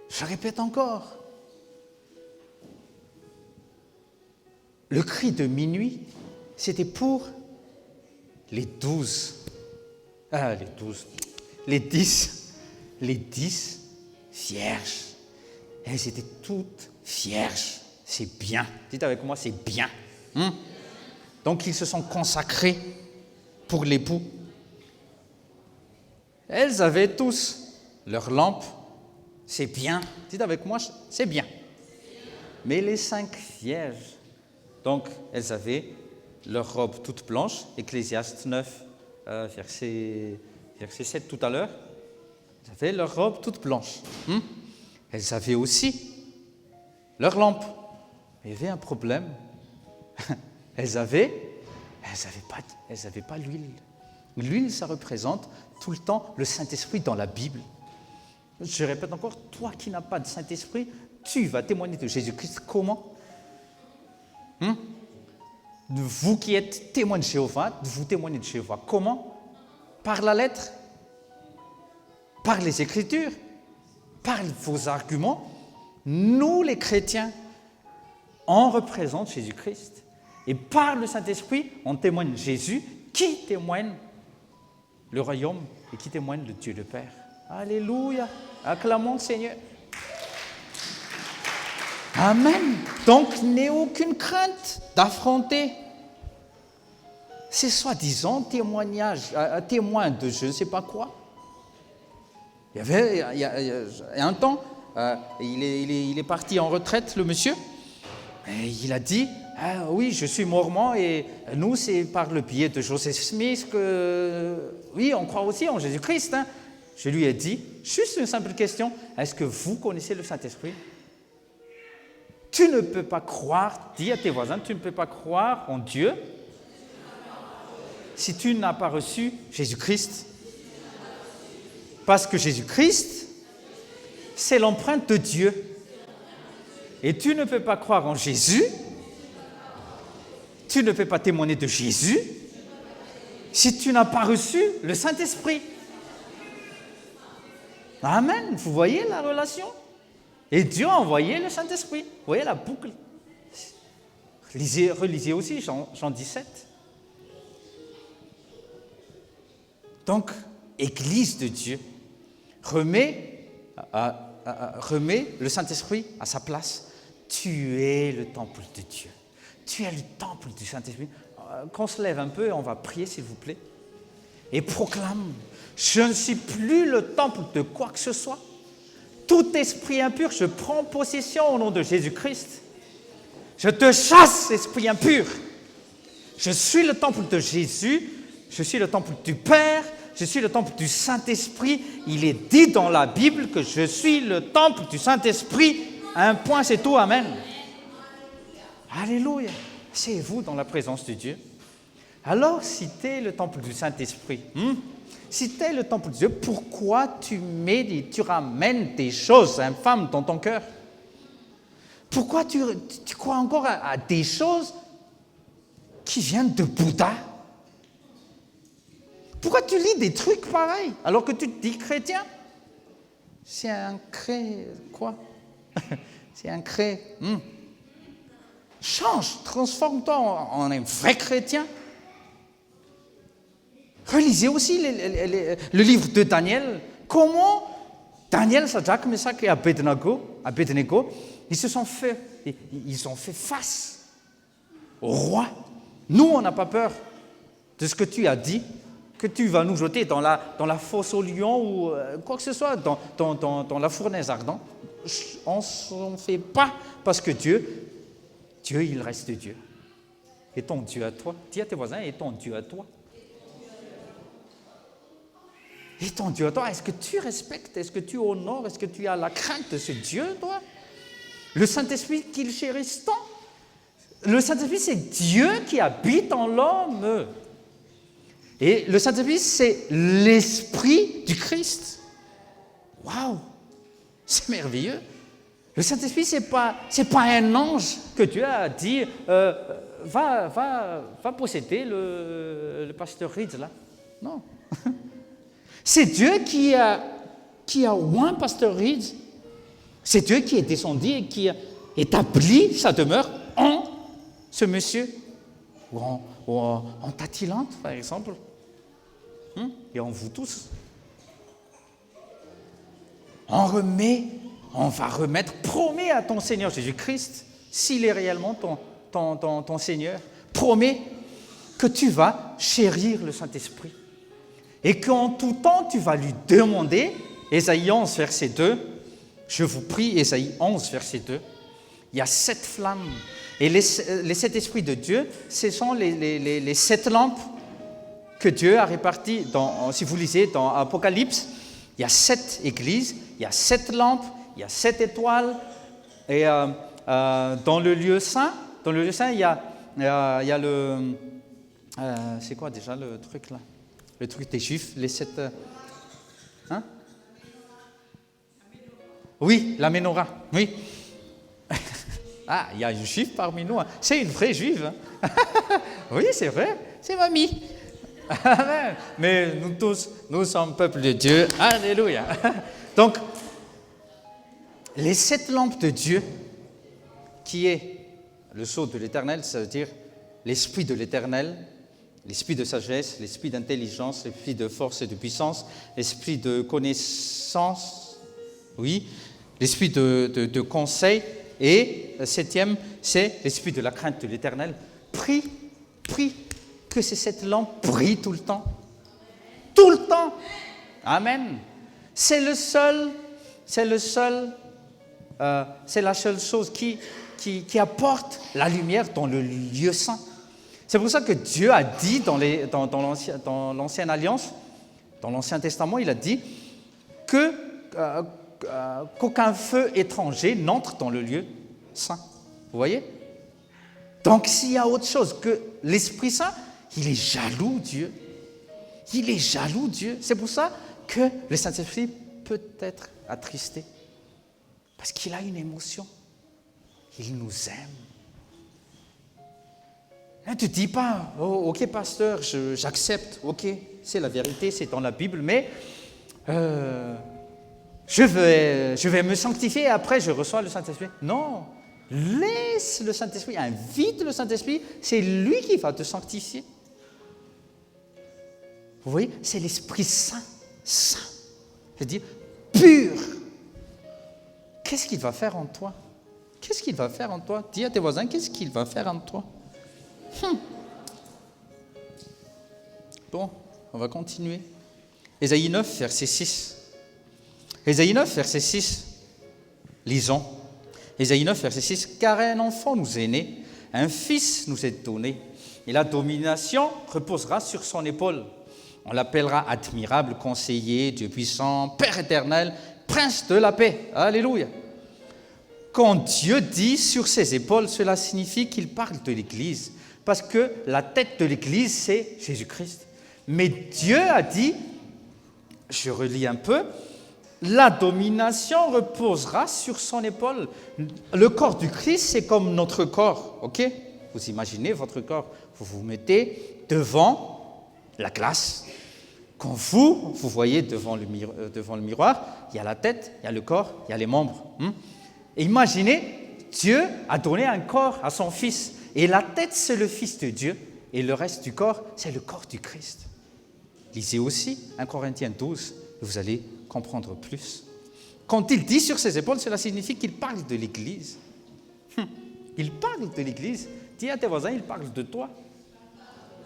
Je répète encore. Le cri de minuit, c'était pour les 12. Les 10 vierges. Elles étaient toutes vierges. C'est bien. Dites avec moi, c'est bien. Donc, ils se sont consacrés pour l'époux. Elles avaient tous leur lampe. C'est bien. Dites avec moi, c'est bien. Mais les 5 vierges, donc elles avaient leur robe toute blanche, Ecclésiaste 9, verset 7 tout à l'heure. Elles avaient leur robe toute blanche. Elles avaient aussi leur lampe. Mais il y avait un problème. Elles n'avaient pas l'huile. L'huile, ça représente tout le temps le Saint-Esprit dans la Bible. Je répète encore, toi qui n'as pas de Saint-Esprit, tu vas témoigner de Jésus-Christ comment? Vous qui êtes témoins de Jéhovah, vous témoignez de Jéhovah comment? Par la lettre, par les Écritures, par vos arguments. Nous, les chrétiens, on représente Jésus-Christ. Et par le Saint-Esprit, on témoigne Jésus, qui témoigne le royaume et qui témoigne le Dieu le Père. Alléluia. Acclamons le Seigneur. Amen. Donc, n'aie aucune crainte d'affronter ces soi-disant témoignages, témoins de je ne sais pas quoi. Il y a un temps, il est parti en retraite, le monsieur, et il a dit, ah, oui, je suis mormon et nous, c'est par le biais de Joseph Smith que, oui, on croit aussi en Jésus-Christ. Hein. Je lui ai dit, juste une simple question, est-ce que vous connaissez le Saint-Esprit? Tu ne peux pas croire, dis à tes voisins, tu ne peux pas croire en Dieu si tu n'as pas reçu Jésus-Christ. Parce que Jésus-Christ, c'est l'empreinte de Dieu. Et tu ne peux pas croire en Jésus, tu ne peux pas témoigner de Jésus si tu n'as pas reçu le Saint-Esprit. Amen. Vous voyez la relation? Et Dieu a envoyé le Saint-Esprit. Vous voyez la boucle? Relisez aussi Jean 17. Donc, Église de Dieu, remets le Saint-Esprit à sa place. Tu es le temple de Dieu. Tu es le temple du Saint-Esprit. Qu'on se lève un peu et on va prier, s'il vous plaît. Et proclame, je ne suis plus le temple de quoi que ce soit. Tout esprit impur, je prends possession au nom de Jésus-Christ. Je te chasse, esprit impur. Je suis le temple de Jésus. Je suis le temple du Père. Je suis le temple du Saint-Esprit. Il est dit dans la Bible que je suis le temple du Saint-Esprit. Un point, c'est tout. Amen. Alléluia. C'est vous dans la présence de Dieu. Alors, si tu es le temple du Saint-Esprit, si tu es le temple de Dieu, pourquoi tu ramènes des choses infâmes dans ton cœur? Pourquoi tu crois encore à des choses qui viennent de Bouddha? Pourquoi tu lis des trucs pareils alors que tu te dis chrétien? C'est un quoi? C'est un Change, transforme-toi en un vrai chrétien. Relisez aussi le livre de Daniel. Comment Daniel, Sadrach, Meshach et Abednego, ils ont fait face au roi. Nous, on n'a pas peur de ce que tu as dit, que tu vas nous jeter dans la fosse au lion ou quoi que ce soit, dans la fournaise ardente. On ne s'en fait pas parce que Dieu, il reste Dieu. Et ton Dieu à toi. Dis à tes voisins, et ton Dieu à toi. Et ton Dieu à toi, est-ce que tu respectes, est-ce que tu honores, est-ce que tu as la crainte de ce Dieu, toi? Le Saint-Esprit qu'il chérisse tant. Le Saint-Esprit, c'est Dieu qui habite en l'homme. Et le Saint-Esprit, c'est l'Esprit du Christ. Waouh! C'est merveilleux. Le Saint-Esprit, c'est pas un ange que Dieu a dit va posséder le pasteur Reed, là. Non. C'est Dieu qui a oint pasteur Reed. C'est Dieu qui est descendu et qui a établi sa demeure en ce monsieur. Ou en Tatilante, par exemple. Et en vous tous. On va remettre, promets à ton Seigneur Jésus-Christ, s'il est réellement ton Seigneur, promets que tu vas chérir le Saint-Esprit. et qu'en tout temps, tu vas lui demander, Ésaïe 11, verset 2, je vous prie, Ésaïe 11, verset 2, il y a 7 flammes. Et les 7 esprits de Dieu, ce sont les 7 lampes que Dieu a réparties. Si vous lisez dans Apocalypse, il y a 7 églises, il y a 7 lampes, il y a 7 étoiles. Et dans le lieu saint, il y a le... c'est quoi déjà le truc là? Le truc des Juifs, les 7... Hein? Oui, la menorah, oui. Ah, il y a une juive parmi nous. Hein. C'est une vraie juive. Hein. Oui, c'est vrai, c'est mamie. Mais nous tous, nous sommes peuple de Dieu. Alléluia. Donc, les 7 lampes de Dieu, qui est le sceau de l'Éternel, ça veut dire l'esprit de l'Éternel, l'esprit de sagesse, l'esprit d'intelligence, l'esprit de force et de puissance, l'esprit de connaissance, oui, l'esprit de conseil. Et le 7e, c'est l'esprit de la crainte de l'Éternel. Prie que ces 7 lampes brillent tout le temps. Tout le temps. Amen. C'est la seule chose qui apporte la lumière dans le lieu saint. C'est pour ça que Dieu a dit dans l'Ancienne Alliance, dans l'Ancien Testament, il a dit qu'aucun feu étranger n'entre dans le lieu saint. Vous voyez? Donc s'il y a autre chose que l'Esprit Saint, il est jaloux, Dieu. Il est jaloux, Dieu. C'est pour ça que le Saint-Esprit peut être attristé. Parce qu'il a une émotion. Il nous aime. Ne te dis pas, oh, ok pasteur, j'accepte, ok, c'est la vérité, c'est dans la Bible, mais je vais me sanctifier et après je reçois le Saint-Esprit. Non, laisse le Saint-Esprit, invite le Saint-Esprit, c'est lui qui va te sanctifier. Vous voyez, c'est l'Esprit Saint, c'est-à-dire pur. Qu'est-ce qu'il va faire en toi? Qu'est-ce qu'il va faire en toi? Dis à tes voisins, qu'est-ce qu'il va faire en toi? Bon, on va continuer. Ésaïe 9, verset 6. Ésaïe 9, verset 6. Lisons. Ésaïe 9, verset 6. Car un enfant nous est né, un fils nous est donné, et la domination reposera sur son épaule. On l'appellera admirable, conseiller, Dieu puissant, Père éternel, prince de la paix. Alléluia. Quand Dieu dit sur ses épaules, cela signifie qu'il parle de l'Église. Parce que la tête de l'Église, c'est Jésus-Christ. Mais Dieu a dit, je relis un peu, la domination reposera sur son épaule. Le corps du Christ, c'est comme notre corps, ok? Vous imaginez votre corps, vous vous mettez devant la glace. Quand vous voyez devant le miroir, il y a la tête, il y a le corps, il y a les membres. Et imaginez, Dieu a donné un corps à son Fils. Et la tête, c'est le Fils de Dieu. Et le reste du corps, c'est le corps du Christ. Lisez aussi 1 Corinthiens 12, et vous allez comprendre plus. Quand il dit sur ses épaules, cela signifie qu'il parle de l'Église. Il parle de l'Église. Dis à tes voisins, il parle de toi.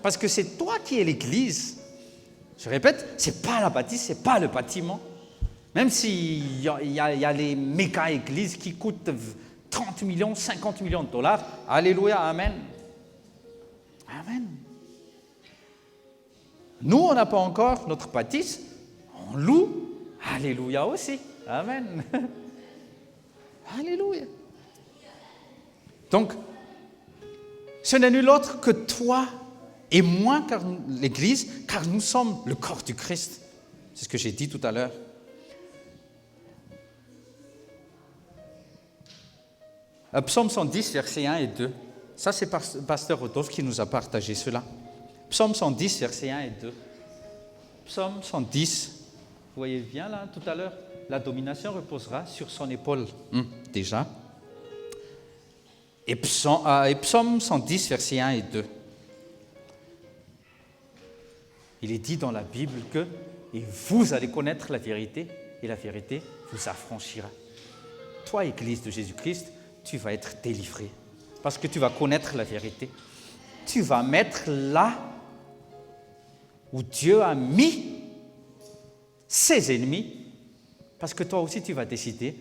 Parce que c'est toi qui es l'Église. Je répète, ce n'est pas la bâtisse, ce n'est pas le bâtiment. Même s'il y a les méga-églises qui coûtent 30 millions, 50 millions de dollars. Alléluia, amen. Amen. Nous, on n'a pas encore notre bâtisse. On loue. Alléluia aussi. Amen. Alléluia. Donc, ce n'est nul autre que toi et moi, car l'Église, car nous sommes le corps du Christ. C'est ce que j'ai dit tout à l'heure. Psaume 110, versets 1 et 2. Ça, c'est Pasteur Rodolphe qui nous a partagé cela. Psaume 110, versets 1 et 2. Psaume 110, vous voyez bien là, tout à l'heure, la domination reposera sur son épaule. Déjà. Et Psaume 110, versets 1 et 2. Il est dit dans la Bible que « Et vous allez connaître la vérité, et la vérité vous affranchira. » Toi, Église de Jésus-Christ, tu vas être délivré parce que tu vas connaître la vérité. Tu vas mettre là où Dieu a mis ses ennemis, parce que toi aussi tu vas décider,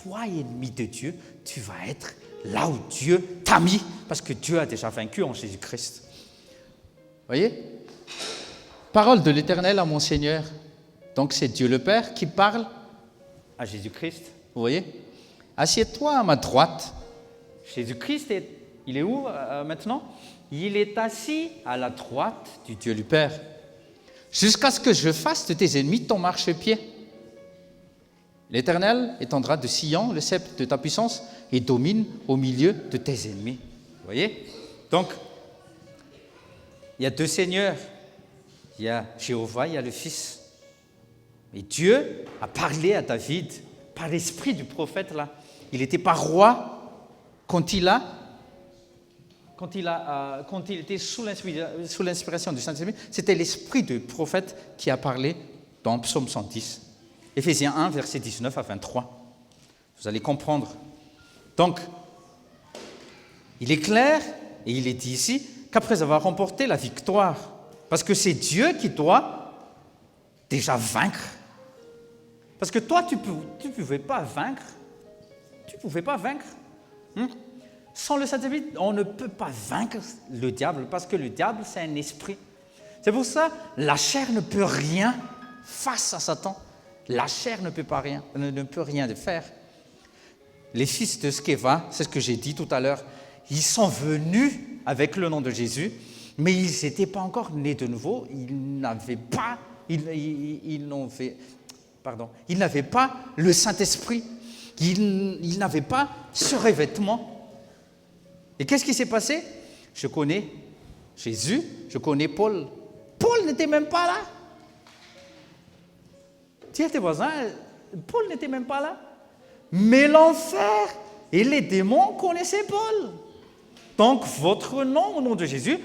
toi ennemi de Dieu, tu vas être là où Dieu t'a mis, parce que Dieu a déjà vaincu en Jésus-Christ. Voyez? Parole de l'Éternel à mon Seigneur. Donc c'est Dieu le Père qui parle à Jésus-Christ. Vous voyez? Assieds-toi à ma droite. Jésus-Christ, il est où maintenant? Il est assis à la droite du Dieu le Père. Jusqu'à ce que je fasse de tes ennemis ton marchepied. L'Éternel étendra de Sion le sceptre de ta puissance et domine au milieu de tes ennemis. Vous voyez? Donc, il y a deux seigneurs. Il y a Jéhovah, il y a le Fils. Et Dieu a parlé à David par l'esprit du prophète là. Il n'était pas roi quand il était sous l'inspiration du Saint-Esprit. C'était l'esprit du prophète qui a parlé dans Psaume 110. Éphésiens 1, versets 19 à 23. Vous allez comprendre. Donc, il est clair, et il est dit ici, qu'après avoir remporté la victoire, parce que c'est Dieu qui doit déjà vaincre. Parce que toi, tu ne pouvais pas vaincre. Tu ne pouvais pas vaincre. Sans le Saint-Esprit, on ne peut pas vaincre le diable, parce que le diable, c'est un esprit. C'est pour ça, la chair ne peut rien face à Satan. La chair ne peut rien faire. Les fils de Sceva, c'est ce que j'ai dit tout à l'heure, ils sont venus avec le nom de Jésus, mais ils n'étaient pas encore nés de nouveau. Ils n'avaient pas le Saint-Esprit. Ils n'avaient pas ce revêtement. Et qu'est-ce qui s'est passé? Je connais Jésus, je connais Paul. Paul n'était même pas là. Dis à tes voisins, Paul n'était même pas là. Mais l'enfer et les démons connaissaient Paul. Donc votre nom, au nom de Jésus,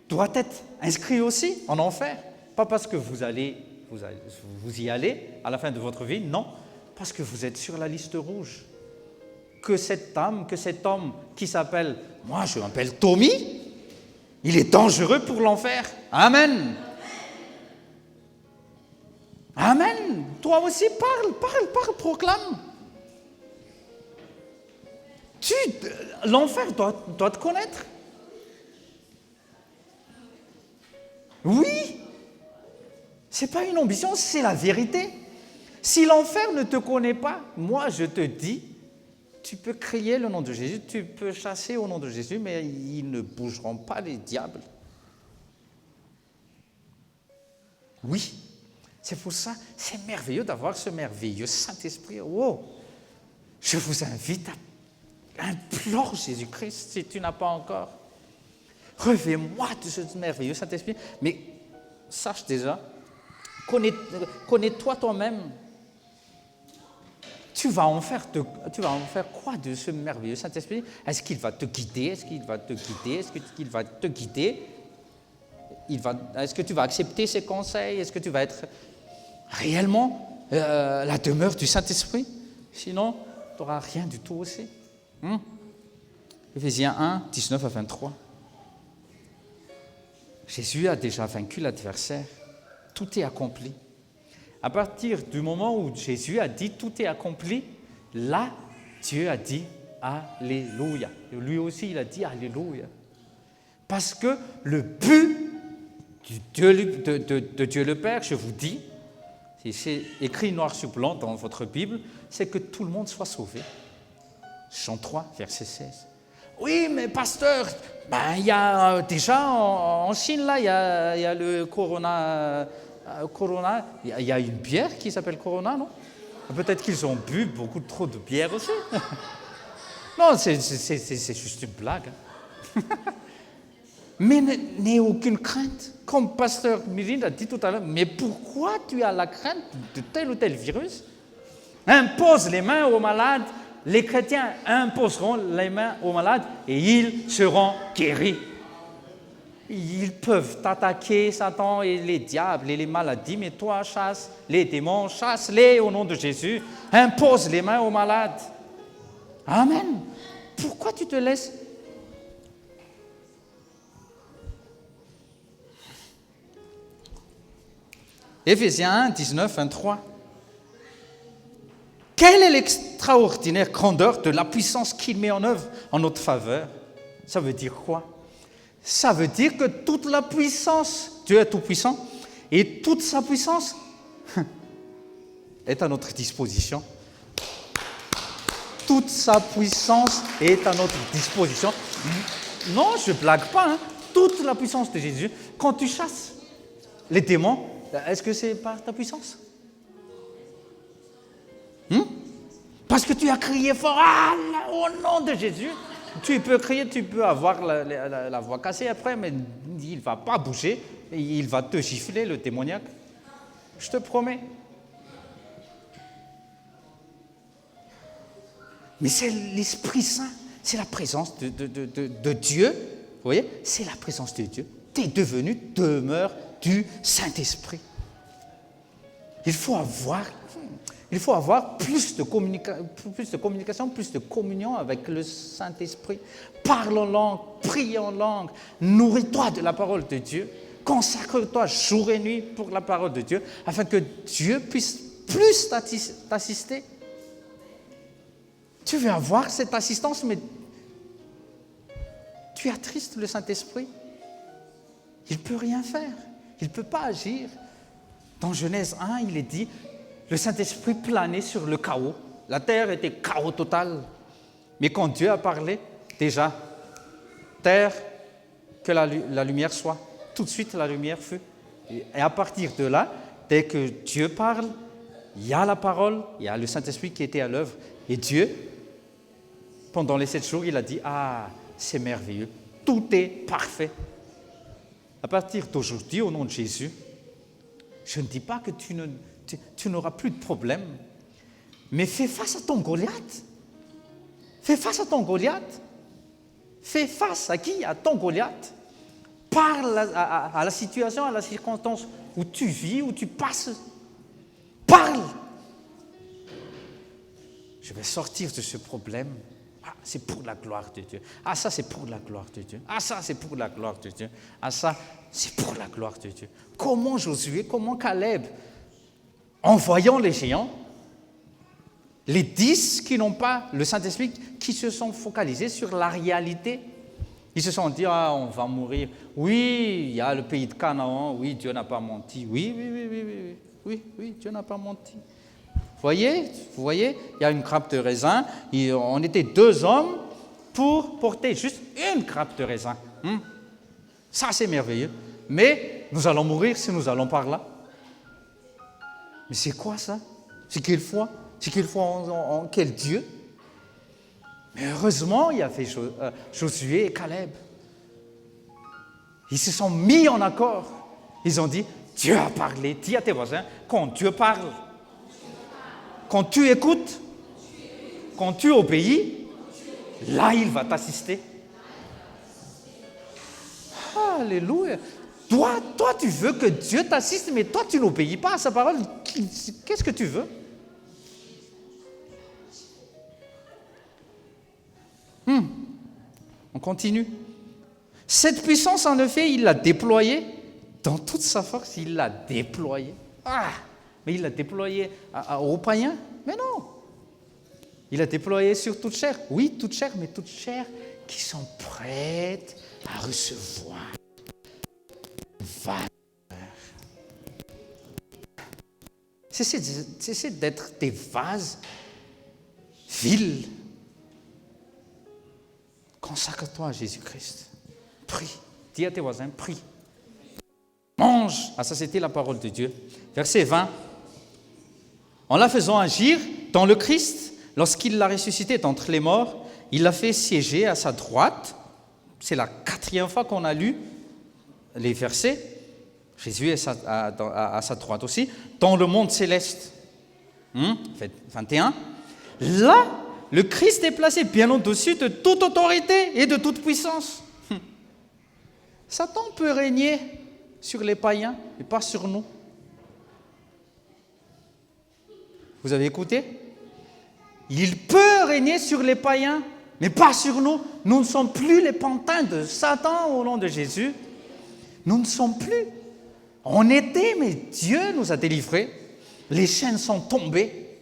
doit être inscrit aussi en enfer. Pas parce que vous y allez à la fin de votre vie, non, parce que vous êtes sur la liste rouge. Que cet homme qui s'appelle, moi je m'appelle Tommy, il est dangereux pour l'enfer. Amen. Amen. Toi aussi, parle, proclame. L'enfer doit te connaître. Oui. C'est pas une ambition, c'est la vérité. Si l'enfer ne te connaît pas, moi je te dis, tu peux crier le nom de Jésus, tu peux chasser au nom de Jésus, mais ils ne bougeront pas, les diables. Oui. C'est pour ça, c'est merveilleux d'avoir ce merveilleux Saint-Esprit. Oh, je vous invite à implorer Jésus-Christ si tu n'as pas encore. Revêt-moi de ce merveilleux Saint-Esprit. Mais sache déjà, connais-toi toi-même. Tu vas en faire quoi de ce merveilleux Saint-Esprit? Est-ce qu'il va te guider? Est-ce qu'il va te guider? Est-ce que tu vas accepter ses conseils? Est-ce que tu vas être réellement la demeure du Saint-Esprit? Sinon, tu n'auras rien du tout aussi. Éphésiens 1, 19 à 23. Jésus a déjà vaincu l'adversaire. Tout est accompli. À partir du moment où Jésus a dit tout est accompli, là, Dieu a dit Alléluia. Lui aussi, il a dit Alléluia. Parce que le but de Dieu le Père, je vous dis, c'est écrit noir sur blanc dans votre Bible, c'est que tout le monde soit sauvé. Jean 3, verset 16. Oui, mais pasteur, il y a déjà en Chine, là, il y a le Corona, il y a une bière qui s'appelle Corona, non? Peut-être qu'ils ont bu beaucoup trop de bière aussi. Non, c'est juste une blague. Mais n'aie aucune crainte. Comme pasteur Mirin a dit tout à l'heure, mais pourquoi tu as la crainte de tel ou tel virus? Impose les mains aux malades. Les chrétiens imposeront les mains aux malades et ils seront guéris. Ils peuvent t'attaquer, Satan et les diables et les maladies, mais toi, chasse les démons, chasse-les au nom de Jésus. Impose les mains aux malades. Amen. Pourquoi tu te laisses? Éphésiens 1, 19, 23. Quelle est l'extraordinaire grandeur de la puissance qu'il met en œuvre en notre faveur? Ça veut dire quoi? Ça veut dire que toute la puissance, Dieu est tout-puissant, et toute sa puissance est à notre disposition. Toute sa puissance est à notre disposition. Non, je ne blague pas. Hein. Toute la puissance de Jésus. Quand tu chasses les démons, est-ce que c'est par ta puissance? Parce que tu as crié fort, au nom de Jésus. Tu peux crier, tu peux avoir la voix cassée après, mais il ne va pas bouger. Et il va te gifler, le démoniaque. Je te promets. Mais c'est l'Esprit Saint, c'est la présence de Dieu. Vous voyez, c'est la présence de Dieu. Tu es devenu demeure du Saint-Esprit. Il faut avoir plus de communication, plus de communion avec le Saint-Esprit. Parle en langue, prie en langue, nourris-toi de la parole de Dieu. Consacre-toi jour et nuit pour la parole de Dieu, afin que Dieu puisse plus t'assister. Tu veux avoir cette assistance, mais tu attristes le Saint-Esprit. Il ne peut rien faire. Il ne peut pas agir. Dans Genèse 1, il est dit, le Saint-Esprit planait sur le chaos. La terre était chaos total. Mais quand Dieu a parlé, déjà, terre, que la lumière soit. Tout de suite, la lumière fut. Et à partir de là, dès que Dieu parle, il y a la parole, il y a le Saint-Esprit qui était à l'œuvre. Et Dieu, pendant les 7 jours, il a dit, c'est merveilleux, tout est parfait. À partir d'aujourd'hui, au nom de Jésus, je ne dis pas que tu n'auras plus de problème, mais fais face à ton Goliath. Fais face à ton Goliath. Fais face à qui? À ton Goliath. Parle à la situation, à la circonstance où tu vis, où tu passes. Parle. Je vais sortir de ce problème. C'est pour la gloire de Dieu. Ça, c'est pour la gloire de Dieu. Ça, c'est pour la gloire de Dieu. Ça, c'est pour la gloire de Dieu. Comment Josué, comment Caleb, en voyant les géants, les 10 qui n'ont pas le Saint-Esprit, qui se sont focalisés sur la réalité. Ils se sont dit, on va mourir. Oui, il y a le pays de Canaan. Oui, Dieu n'a pas menti. Oui, Dieu n'a pas menti. Vous voyez, il y a une grappe de raisin. On était 2 hommes pour porter juste une grappe de raisin. Ça, c'est merveilleux. Mais nous allons mourir si nous allons par là. Mais c'est quoi ça? C'est quelle foi? C'est quelle foi en quel Dieu? Mais heureusement, il y avait Josué et Caleb. Ils se sont mis en accord. Ils ont dit, Dieu a parlé. Dis à tes voisins, quand Dieu parle, quand tu écoutes, quand tu obéis, là, il va t'assister. Alléluia. Toi, tu veux que Dieu t'assiste, mais toi, tu n'obéis pas à sa parole. Qu'est-ce que tu veux? On continue. Cette puissance, en effet, il l'a déployée dans toute sa force. Il l'a déployée. Mais il l'a déployé aux païens? Mais non. Il l'a déployé sur toute chair. Oui, toute chair, mais toute chair qui sont prêtes à recevoir. Cessez d'être des vases vils. Consacre-toi à Jésus-Christ. Prie. Dis à tes voisins, prie. Mange. Ça, c'était la parole de Dieu. Verset 20. En la faisant agir dans le Christ, lorsqu'il l'a ressuscité d'entre les morts, il l'a fait siéger à sa droite. C'est la 4e fois qu'on a lu les versets. Jésus est à sa droite aussi, dans le monde céleste. 21. Là, le Christ est placé bien au-dessus de toute autorité et de toute puissance. Satan peut régner sur les païens, mais pas sur nous. Vous avez écouté? Il peut régner sur les païens, mais pas sur nous. Nous ne sommes plus les pantins de Satan au nom de Jésus. Nous ne sommes plus. On était, mais Dieu nous a délivrés. Les chaînes sont tombées.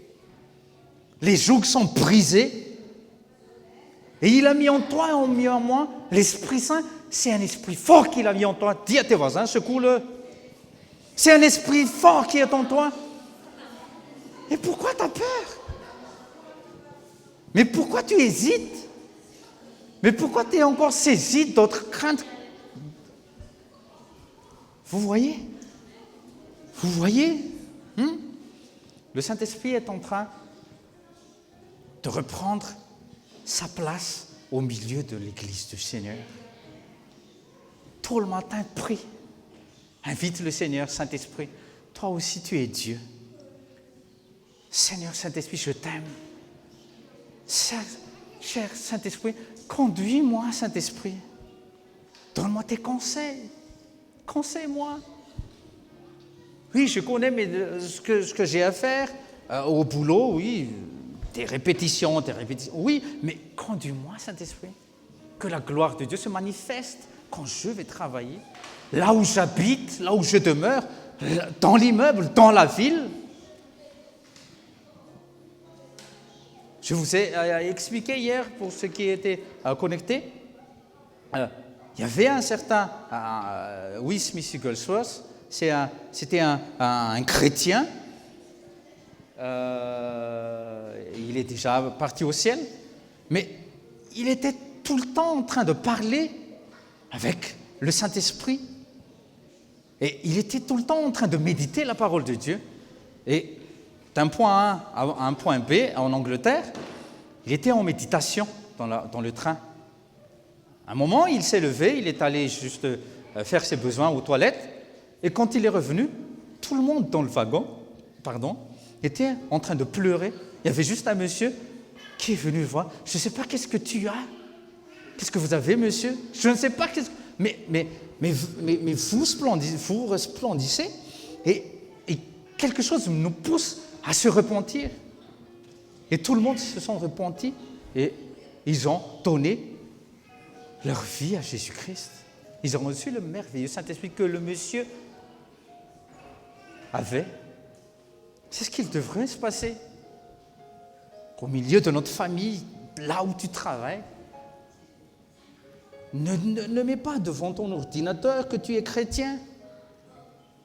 Les jougs sont brisés. Et il a mis en toi et a mis en moi l'Esprit Saint. C'est un esprit fort qu'il a mis en toi. Dis à tes voisins, secoue-le. C'est un esprit fort qui est en toi. Et pourquoi tu as peur? Mais pourquoi tu hésites? Mais pourquoi tu es encore saisi d'autres craintes? Vous voyez? Vous voyez? Le Saint-Esprit est en train de reprendre sa place au milieu de l'Église du Seigneur. Tôt le matin, prie. Invite le Seigneur, Saint-Esprit. Toi aussi, tu es Dieu. Seigneur, Saint-Esprit, je t'aime. Cher Saint-Esprit, conduis-moi, Saint-Esprit. Donne-moi tes conseils. Conseille-moi. Oui, je connais ce que j'ai à faire. Au boulot, oui. Des répétitions. Oui, mais conduis-moi, Saint-Esprit. Que la gloire de Dieu se manifeste quand je vais travailler. Là où j'habite, là où je demeure, dans l'immeuble, dans la ville. Je vous ai expliqué hier, pour ceux qui étaient connectés, il y avait un certain Will Smith Wigglesworth, c'était un chrétien, il est déjà parti au ciel, mais il était tout le temps en train de parler avec le Saint-Esprit, et il était tout le temps en train de méditer la parole de Dieu, et d'un point A à un point B en Angleterre, il était en méditation dans le train. À un moment, il s'est levé, il est allé juste faire ses besoins aux toilettes, et quand il est revenu, tout le monde dans le wagon, était en train de pleurer. Il y avait juste un monsieur qui est venu le voir. Je ne sais pas qu'est-ce que tu as. Qu'est-ce que vous avez, monsieur? Je ne sais pas qu'est-ce que... Mais vous resplendissez, et quelque chose nous pousse à se repentir. Et tout le monde se sont repentis et ils ont donné leur vie à Jésus-Christ. Ils ont reçu le merveilleux Saint-Esprit que le monsieur avait. C'est ce qu'il devrait se passer. Au milieu de notre famille, là où tu travailles, ne mets pas devant ton ordinateur que tu es chrétien.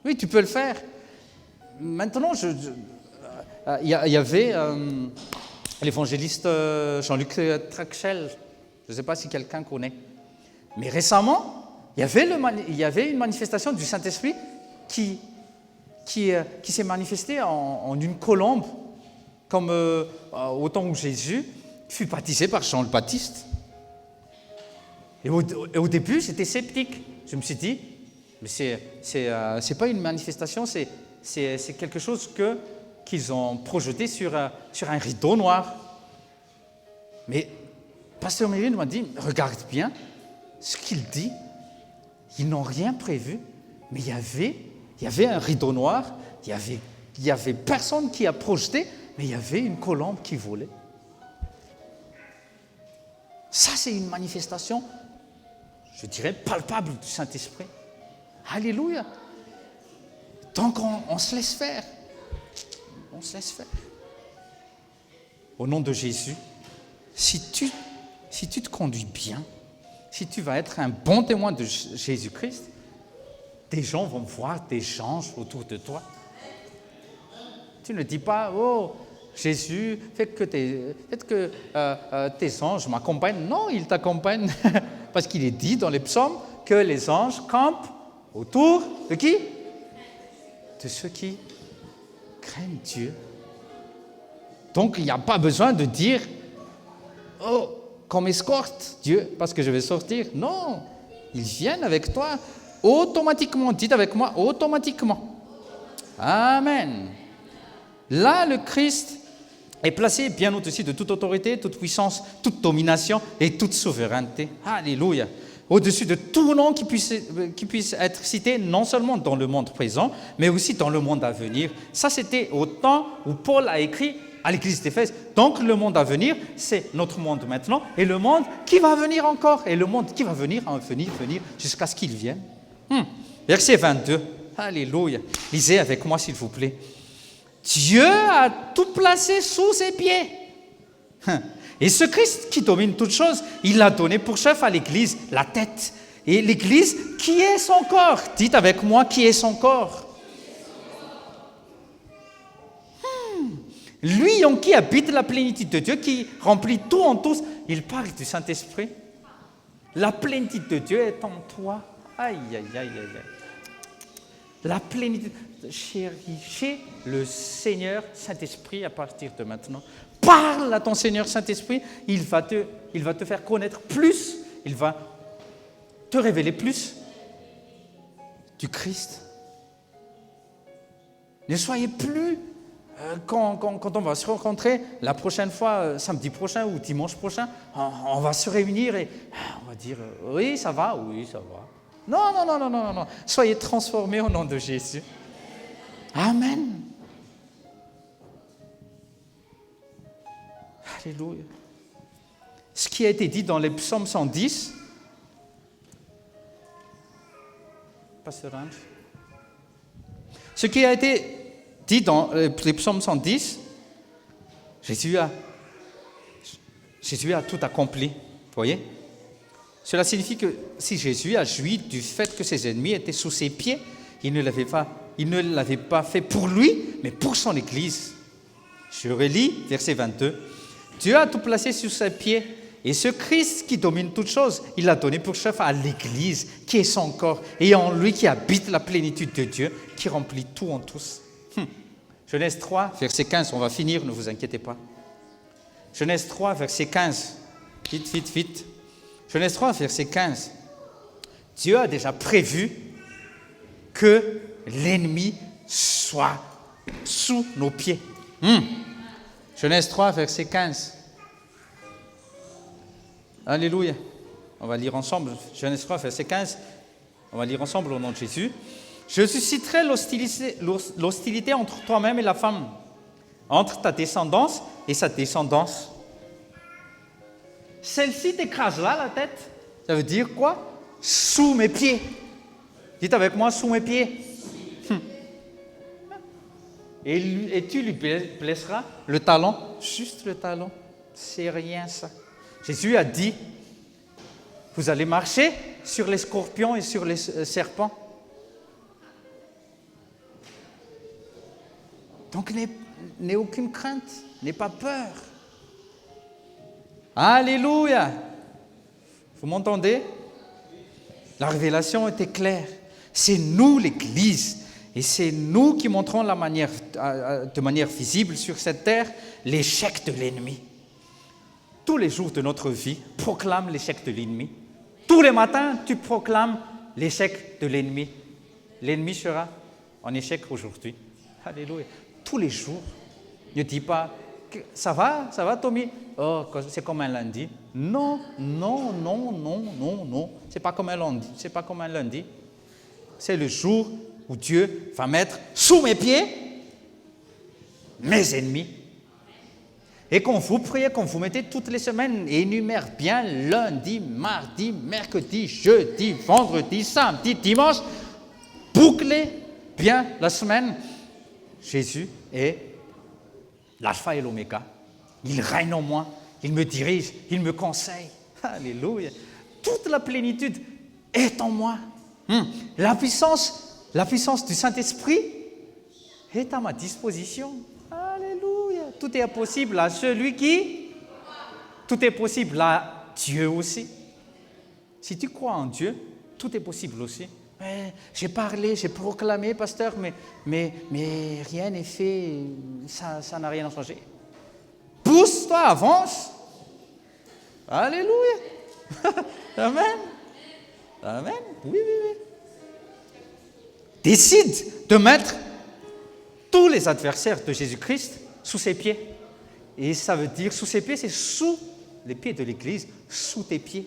Oui, tu peux le faire. Maintenant, il y avait l'évangéliste Jean-Luc Trachel, je ne sais pas si quelqu'un connaît, mais récemment, il y avait une manifestation du Saint-Esprit qui s'est manifestée en une colombe, comme au temps où Jésus fut baptisé par Jean le Baptiste. Et au début, j'étais sceptique. Je me suis dit, mais c'est pas une manifestation, c'est quelque chose qu'ils ont projeté sur un rideau noir. Mais Pasteur Mérine m'a dit, regarde bien ce qu'il dit. Ils n'ont rien prévu, mais il y avait un rideau noir, il y avait personne qui a projeté, mais il y avait une colombe qui volait. Ça, c'est une manifestation, je dirais, palpable du Saint-Esprit. Alléluia. Donc, on se laisse faire. On se laisse faire. Au nom de Jésus, si tu te conduis bien, si tu vas être un bon témoin de Jésus-Christ, des gens vont voir des anges autour de toi. Tu ne dis pas, oh, Jésus, faites que tes anges m'accompagnent. Non, ils t'accompagnent parce qu'il est dit dans les psaumes que les anges campent autour de qui? De ceux qui craignent Dieu. Donc, il n'y a pas besoin de dire, oh, qu'on m'escorte, Dieu, parce que je vais sortir. Non, ils viennent avec toi automatiquement. Dites avec moi, automatiquement. Amen. Là, le Christ est placé bien au-dessus de toute autorité, toute puissance, toute domination et toute souveraineté. Alléluia. Au-dessus de tout nom qui puisse être cité, non seulement dans le monde présent, mais aussi dans le monde à venir. Ça, c'était au temps où Paul a écrit à l'église d'Éphèse. Donc, le monde à venir, c'est notre monde maintenant, et le monde qui va venir encore, et le monde qui va venir jusqu'à ce qu'il vienne. Verset 22. Alléluia. Lisez avec moi, s'il vous plaît. Dieu a tout placé sous ses pieds. Et ce Christ qui domine toutes choses, il l'a donné pour chef à l'Église, la tête. Et l'Église, qui est son corps? Dites avec moi, qui est son corps? Lui en qui habite la plénitude de Dieu, qui remplit tout en tous. Il parle du Saint-Esprit. La plénitude de Dieu est en toi. Aïe, aïe, aïe, aïe, aïe. La plénitude. Chérissez le Seigneur Saint-Esprit à partir de maintenant. Parle à ton Seigneur Saint-Esprit. Il va te faire connaître plus. Il va te révéler plus du Christ. Ne soyez plus... Quand on va se rencontrer la prochaine fois, samedi prochain ou dimanche prochain, on va se réunir et on va dire oui, ça va. Non. Soyez transformés au nom de Jésus. Amen. Alléluia. Ce qui a été dit dans les psaumes 110, Pasteur Ange, ce qui a été dit dans les psaumes 110, Jésus a tout accompli. Vous voyez? Cela signifie que si Jésus a joui du fait que ses ennemis étaient sous ses pieds, il ne l'avait pas fait pour lui, mais pour son Église. Je relis verset 22. Dieu a tout placé sous ses pieds, et ce Christ qui domine toutes choses, il l'a donné pour chef à l'Église, qui est son corps, et en lui qui habite la plénitude de Dieu, qui remplit tout en tous. Genèse 3, verset 15, on va finir, ne vous inquiétez pas. Genèse 3, verset 15. Vite. Genèse 3, verset 15. Dieu a déjà prévu que l'ennemi soit sous nos pieds. Genèse 3, verset 15. Alléluia. On va lire ensemble. Genèse 3, verset 15. On va lire ensemble au nom de Jésus. Je susciterai l'hostilité entre toi-même et la femme, entre ta descendance et sa descendance. Celle-ci t'écrasera la tête. Ça veut dire quoi? Sous mes pieds. Dites avec moi, sous mes pieds. Et tu lui blesseras le talon, juste le talon. C'est rien ça. Jésus a dit, vous allez marcher sur les scorpions et sur les serpents. Donc, n'aie aucune crainte, n'aie pas peur. Alléluia! Vous m'entendez? La révélation était claire. C'est nous, l'Église, et c'est nous qui montrons de manière visible sur cette terre l'échec de l'ennemi. Tous les jours de notre vie, proclame l'échec de l'ennemi. Tous les matins, tu proclames l'échec de l'ennemi. L'ennemi sera en échec aujourd'hui. Alléluia. Tous les jours. Ne dis pas, ça va Tommy? Oh, c'est comme un lundi. Non. C'est pas comme un lundi. C'est le jour où Dieu va mettre sous mes pieds mes ennemis. Et quand vous priez, quand vous mettez toutes les semaines, énumère bien lundi, mardi, mercredi, jeudi, vendredi, samedi, dimanche, bouclez bien la semaine. Jésus est l'alpha et l'oméga. Il règne en moi, il me dirige, il me conseille. Alléluia. Toute la plénitude est en moi. La puissance du Saint-Esprit est à ma disposition. Alléluia. Tout est possible à celui qui... Tout est possible à Dieu aussi. Si tu crois en Dieu, tout est possible aussi. J'ai parlé, j'ai proclamé, pasteur, mais rien n'est fait, ça n'a rien à changer. Pousse-toi, avance. Alléluia. Amen. Oui. Décide de mettre tous les adversaires de Jésus-Christ sous ses pieds. Et ça veut dire, sous ses pieds, c'est sous les pieds de l'Église, sous tes pieds,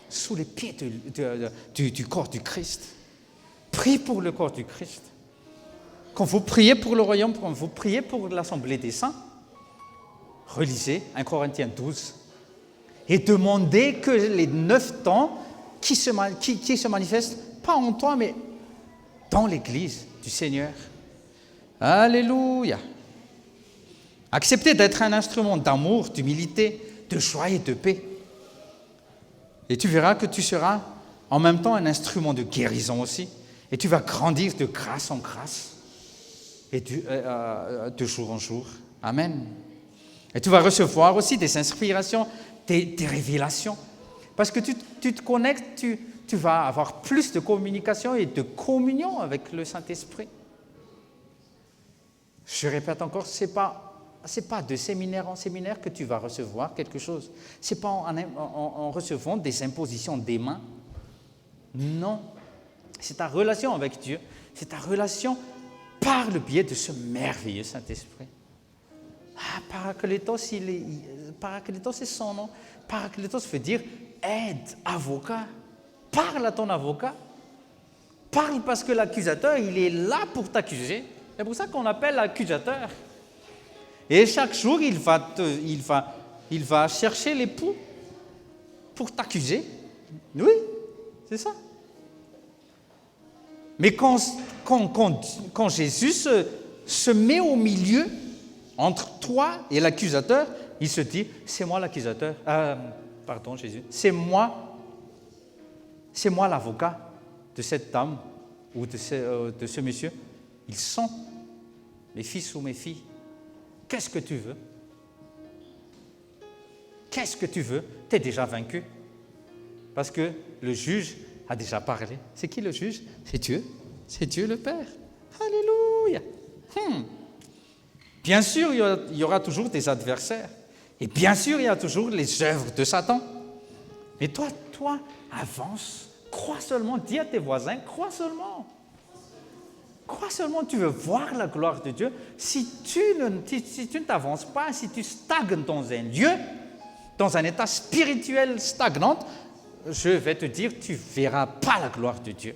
sous les pieds du corps du Christ. Prie pour le corps du Christ. Quand vous priez pour le royaume, quand vous priez pour l'assemblée des saints, relisez 1 Corinthiens 12 et demandez que les 9 dons qui se manifestent, pas en toi, mais dans l'Église du Seigneur. Alléluia. Accepter d'être un instrument d'amour, d'humilité, de joie et de paix. Et tu verras que tu seras en même temps un instrument de guérison aussi. Et tu vas grandir de grâce en grâce et de jour en jour. Amen. Et tu vas recevoir aussi des inspirations, des révélations. Parce que tu te connectes, tu vas avoir plus de communication et de communion avec le Saint-Esprit. Je répète encore, c'est pas de séminaire en séminaire que tu vas recevoir quelque chose. Ce n'est pas en recevant des impositions des mains. Non. C'est ta relation avec Dieu. C'est ta relation par le biais de ce merveilleux Saint-Esprit. Ah, Parakletos, Parakletos, c'est son nom. Parakletos veut dire aide, avocat. Parle à ton avocat. Parle parce que l'accusateur, il est là pour t'accuser. C'est pour ça qu'on appelle l'accusateur. Et chaque jour, il va chercher l'époux pour t'accuser. Oui, c'est ça. Mais quand Jésus se met au milieu entre toi et l'accusateur, il se dit, c'est moi l'accusateur. Pardon, Jésus. C'est moi l'avocat de cette dame ou de ce monsieur. Ils sont mes fils ou mes filles. Qu'est-ce que tu veux? Qu'est-ce que tu veux? Tu es déjà vaincu. Parce que le juge a déjà parlé. C'est qui le juge? C'est Dieu. C'est Dieu le Père. Alléluia. Bien sûr, il y aura toujours des adversaires. Et bien sûr, il y a toujours les œuvres de Satan. Mais toi, avance. Crois seulement. Dis à tes voisins, crois seulement. Crois seulement, tu veux voir la gloire de Dieu. Si tu ne t'avances pas, si tu stagnes dans un lieu, dans un état spirituel stagnant, je vais te dire, tu ne verras pas la gloire de Dieu.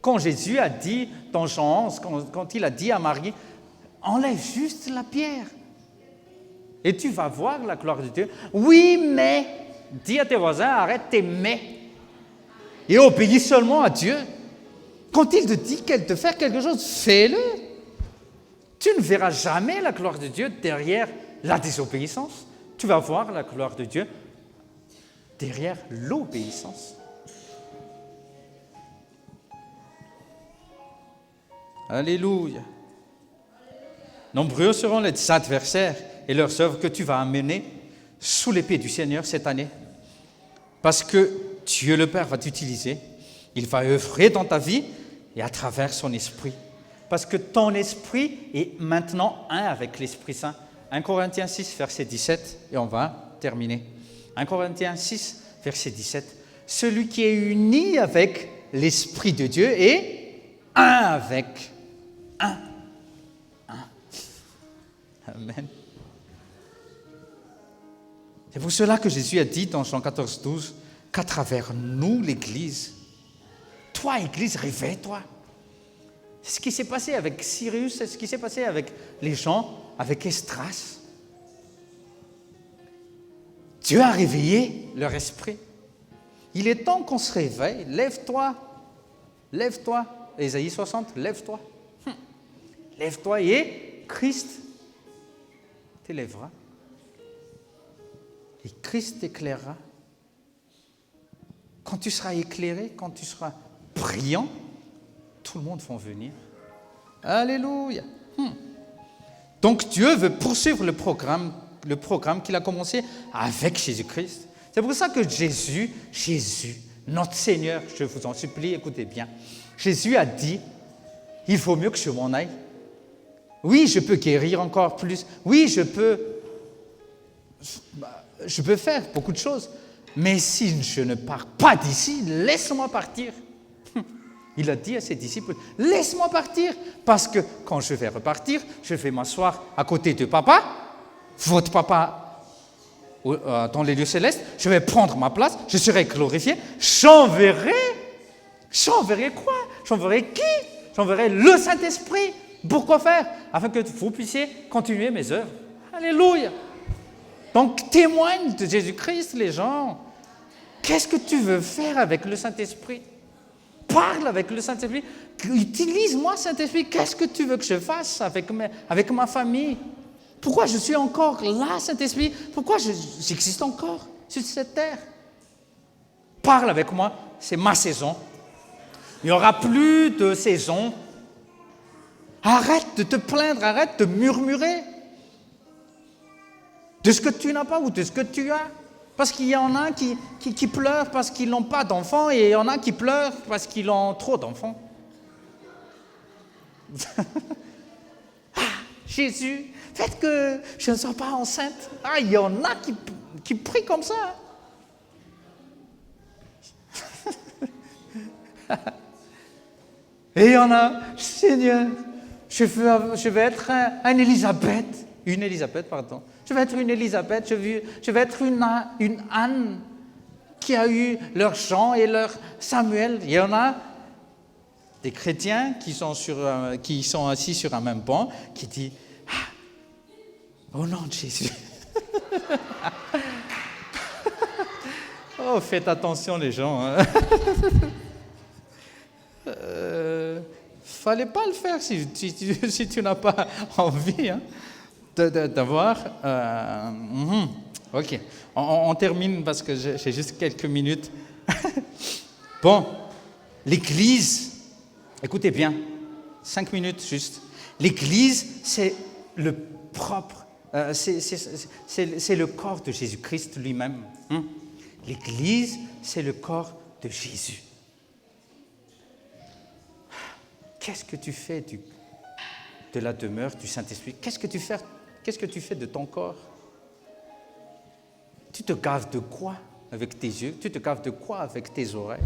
Quand Jésus a dit dans Jean 11, quand il a dit à Marie, enlève juste la pierre et tu vas voir la gloire de Dieu. Oui, mais, dis à tes voisins, arrête tes mais et obéis seulement à Dieu. Quand il te dit de faire quelque chose, fais-le. Tu ne verras jamais la gloire de Dieu derrière la désobéissance. Tu vas voir la gloire de Dieu derrière l'obéissance. Alléluia. Nombreux seront les adversaires et leurs œuvres que tu vas amener sous l'épée du Seigneur cette année. Parce que Dieu le Père va t'utiliser. Il va œuvrer dans ta vie et à travers son esprit. Parce que ton esprit est maintenant un avec l'Esprit Saint. 1 Corinthiens 6, verset 17, et on va terminer. 1 Corinthiens 6, verset 17. Celui qui est uni avec l'Esprit de Dieu est un avec un. Amen. C'est pour cela que Jésus a dit dans Jean 14, 12, qu'à travers nous, l'Église, toi, Église, réveille-toi. C'est ce qui s'est passé avec Cyrus, c'est ce qui s'est passé avec les gens, avec Esdras. Dieu a réveillé leur esprit. Il est temps qu'on se réveille. Lève-toi. Lève-toi. Ésaïe 60, lève-toi. Lève-toi et Christ t'élèvera. Et Christ t'éclairera. Quand tu seras éclairé, quand tu seras brillant, tout le monde va venir. Alléluia. Donc Dieu veut poursuivre le programme qu'il a commencé avec Jésus-Christ. C'est pour ça que Jésus, notre Seigneur, je vous en supplie, écoutez bien. Jésus a dit, il vaut mieux que je m'en aille. Oui, je peux guérir encore plus. Oui, je peux faire beaucoup de choses. Mais si je ne pars pas d'ici, laisse-moi partir. Il a dit à ses disciples, laisse-moi partir, parce que quand je vais repartir, je vais m'asseoir à côté de papa, votre papa dans les lieux célestes, je vais prendre ma place, je serai glorifié, j'enverrai quoi? J'enverrai qui? J'enverrai le Saint-Esprit. Pourquoi faire? Afin que vous puissiez continuer mes œuvres. Alléluia. Donc témoigne de Jésus-Christ, les gens. Qu'est-ce que tu veux faire avec le Saint-Esprit? parle avec le Saint-Esprit. Utilise-moi, Saint-Esprit. Qu'est-ce que tu veux que je fasse avec ma famille? Pourquoi je suis encore là, Saint-Esprit? Pourquoi j'existe encore sur cette terre? Parle avec moi, c'est ma saison. Il n'y aura plus de saison. Arrête de te plaindre, arrête de murmurer de ce que tu n'as pas ou de ce que tu as. Parce qu'il y en a qui pleurent parce qu'ils n'ont pas d'enfants et il y en a qui pleurent parce qu'ils ont trop d'enfants. Ah, Jésus, faites que je ne sois pas enceinte. Ah, il y en a qui prient comme ça. Et il y en a, Seigneur, je vais être une Élisabeth. Je vais être une Élisabeth, je vais être une Anne qui a eu leur Jean et leur Samuel. Il y en a des chrétiens qui sont assis sur un même banc, qui disent au nom de Jésus. Oh, faites attention les gens. Hein. Fallait pas le faire si tu n'as pas envie hein, d'avoir. Ok, on termine parce que j'ai juste quelques minutes. Bon, l'Église, écoutez bien, 5 minutes juste. L'Église, c'est le propre, c'est le corps de Jésus-Christ lui-même. L'Église, c'est le corps de Jésus. Qu'est-ce que tu fais de la demeure du Saint-Esprit? Qu'est-ce que tu fais de ton corps? Tu te gaves de quoi avec tes yeux? Tu te gaves de quoi avec tes oreilles?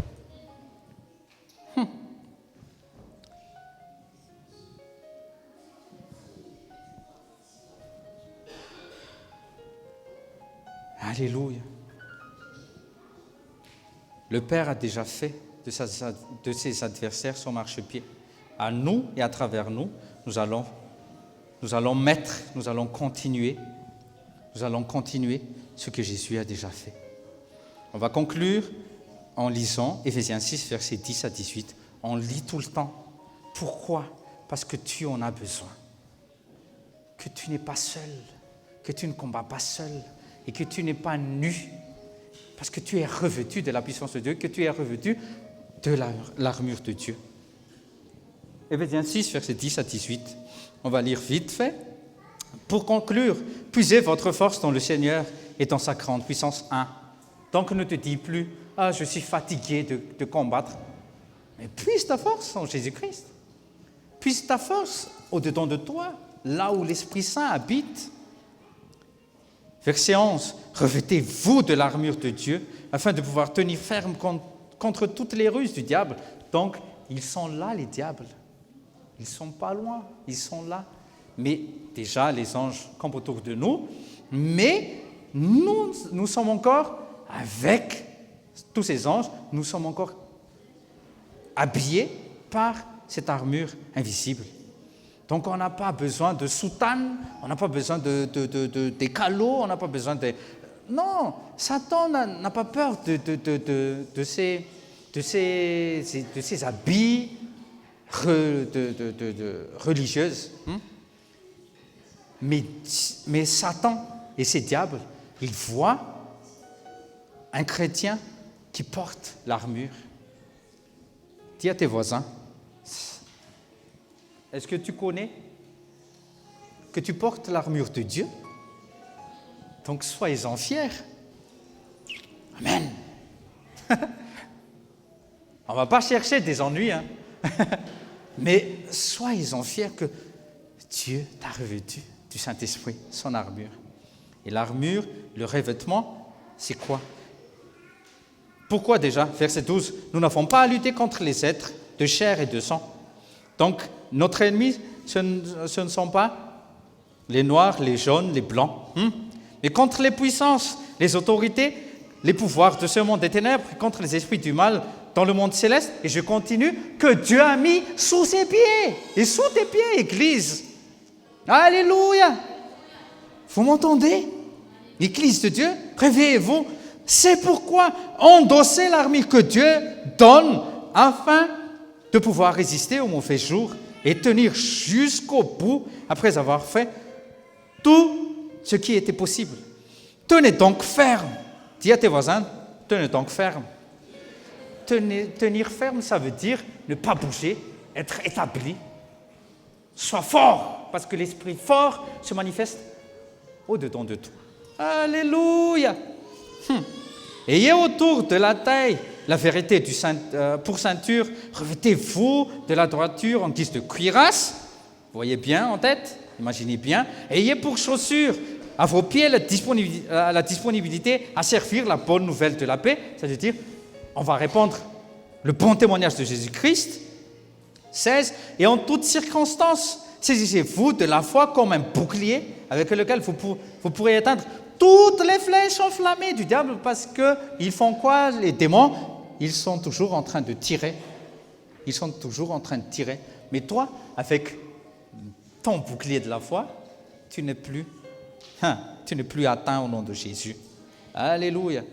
Alléluia. Le Père a déjà fait de ses adversaires son marchepied. À nous et à travers nous, nous allons continuer ce que Jésus a déjà fait. On va conclure en lisant Éphésiens 6, versets 10 à 18. On lit tout le temps. Pourquoi? Parce que tu en as besoin. Que tu n'es pas seul, que tu ne combats pas seul et que tu n'es pas nu. Parce que tu es revêtu de la puissance de Dieu, que tu es revêtu de l'armure de Dieu. Éphésiens 6, versets 10 à 18. On va lire vite fait. Pour conclure, puisez votre force dans le Seigneur et dans sa grande puissance. 1. Donc ne te dis plus, je suis fatigué de combattre. Mais puise ta force en Jésus-Christ. Puise ta force au-dedans de toi, là où l'Esprit Saint habite. Verset 11. Revêtez-vous de l'armure de Dieu afin de pouvoir tenir ferme contre toutes les ruses du diable. Donc, ils sont là, les diables. Ils ne sont pas loin, ils sont là. Mais déjà, les anges campent autour de nous. Mais nous sommes encore, avec tous ces anges, nous sommes encore habillés par cette armure invisible. Donc, on n'a pas besoin de soutane, on n'a pas besoin des calots, on n'a pas besoin de... Non, Satan n'a pas peur de ces habits religieuses. Mais Satan et ses diables, ils voient un chrétien qui porte l'armure. Dis à tes voisins, est-ce que tu connais que tu portes l'armure de Dieu? Donc soyez-en fiers. Amen. On ne va pas chercher des ennuis, hein. Mais soyez-en fiers que Dieu t'a revêtu du Saint-Esprit, son armure. Et l'armure, le revêtement, c'est quoi? Pourquoi déjà? Verset 12. Nous n'avons pas à lutter contre les êtres de chair et de sang. Donc, notre ennemi, ce ne sont pas les noirs, les jaunes, les blancs. Mais contre les puissances, les autorités, les pouvoirs de ce monde des ténèbres, contre les esprits du mal dans le monde céleste. Et je continue, que Dieu a mis sous ses pieds. Et sous tes pieds, Église. Alléluia. Vous m'entendez? L'Église de Dieu, réveillez-vous. C'est pourquoi endossez l'armure que Dieu donne afin de pouvoir résister au mauvais jour et tenir jusqu'au bout après avoir fait tout ce qui était possible. Tenez donc ferme. Dis à tes voisins, tenez donc ferme. Tenir ferme, ça veut dire ne pas bouger, être établi. Sois fort, parce que l'esprit fort se manifeste au-dedans de toi. Alléluia. Ayez autour de la taille la vérité pour ceinture, revêtez-vous de la droiture en guise de cuirasse. Vous voyez bien en tête, imaginez bien. Ayez pour chaussure à vos pieds la disponibilité à servir la bonne nouvelle de la paix, c'est-à-dire on va répandre le bon témoignage de Jésus-Christ. 16. Et en toutes circonstances, saisissez-vous de la foi comme un bouclier avec lequel vous pourrez éteindre toutes les flèches enflammées du diable, parce qu'ils font quoi, les démons? Ils sont toujours en train de tirer. Ils sont toujours en train de tirer. Mais toi, avec ton bouclier de la foi, tu n'es plus atteint au nom de Jésus. Alléluia.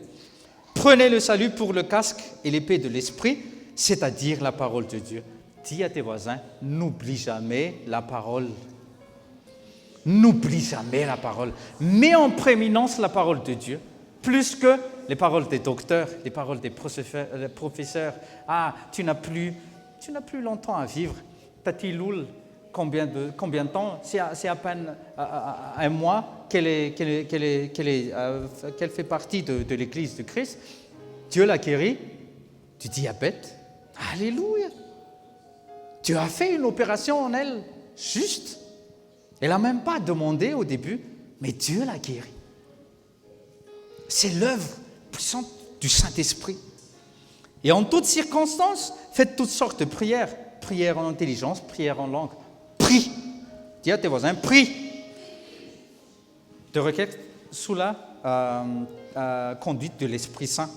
Prenez le salut pour le casque et l'épée de l'esprit, c'est-à-dire la parole de Dieu. Dis à tes voisins, n'oublie jamais la parole. N'oublie jamais la parole. Mets en prééminence la parole de Dieu, plus que les paroles des docteurs, les paroles des professeurs. Ah, tu n'as plus longtemps à vivre. Tati Loul, combien de temps? C'est à peine un mois qu'elle fait partie de l'Église de Christ. Dieu l'a guérie du diabète. Alléluia. Dieu a fait une opération en elle, juste. Elle n'a même pas demandé au début, mais Dieu l'a guérie. C'est l'œuvre puissante du Saint-Esprit. Et en toutes circonstances, faites toutes sortes de prières. Prières en intelligence, prières en langue. Prie. Dis à tes voisins, prie. De requête sous la conduite de l'Esprit Saint.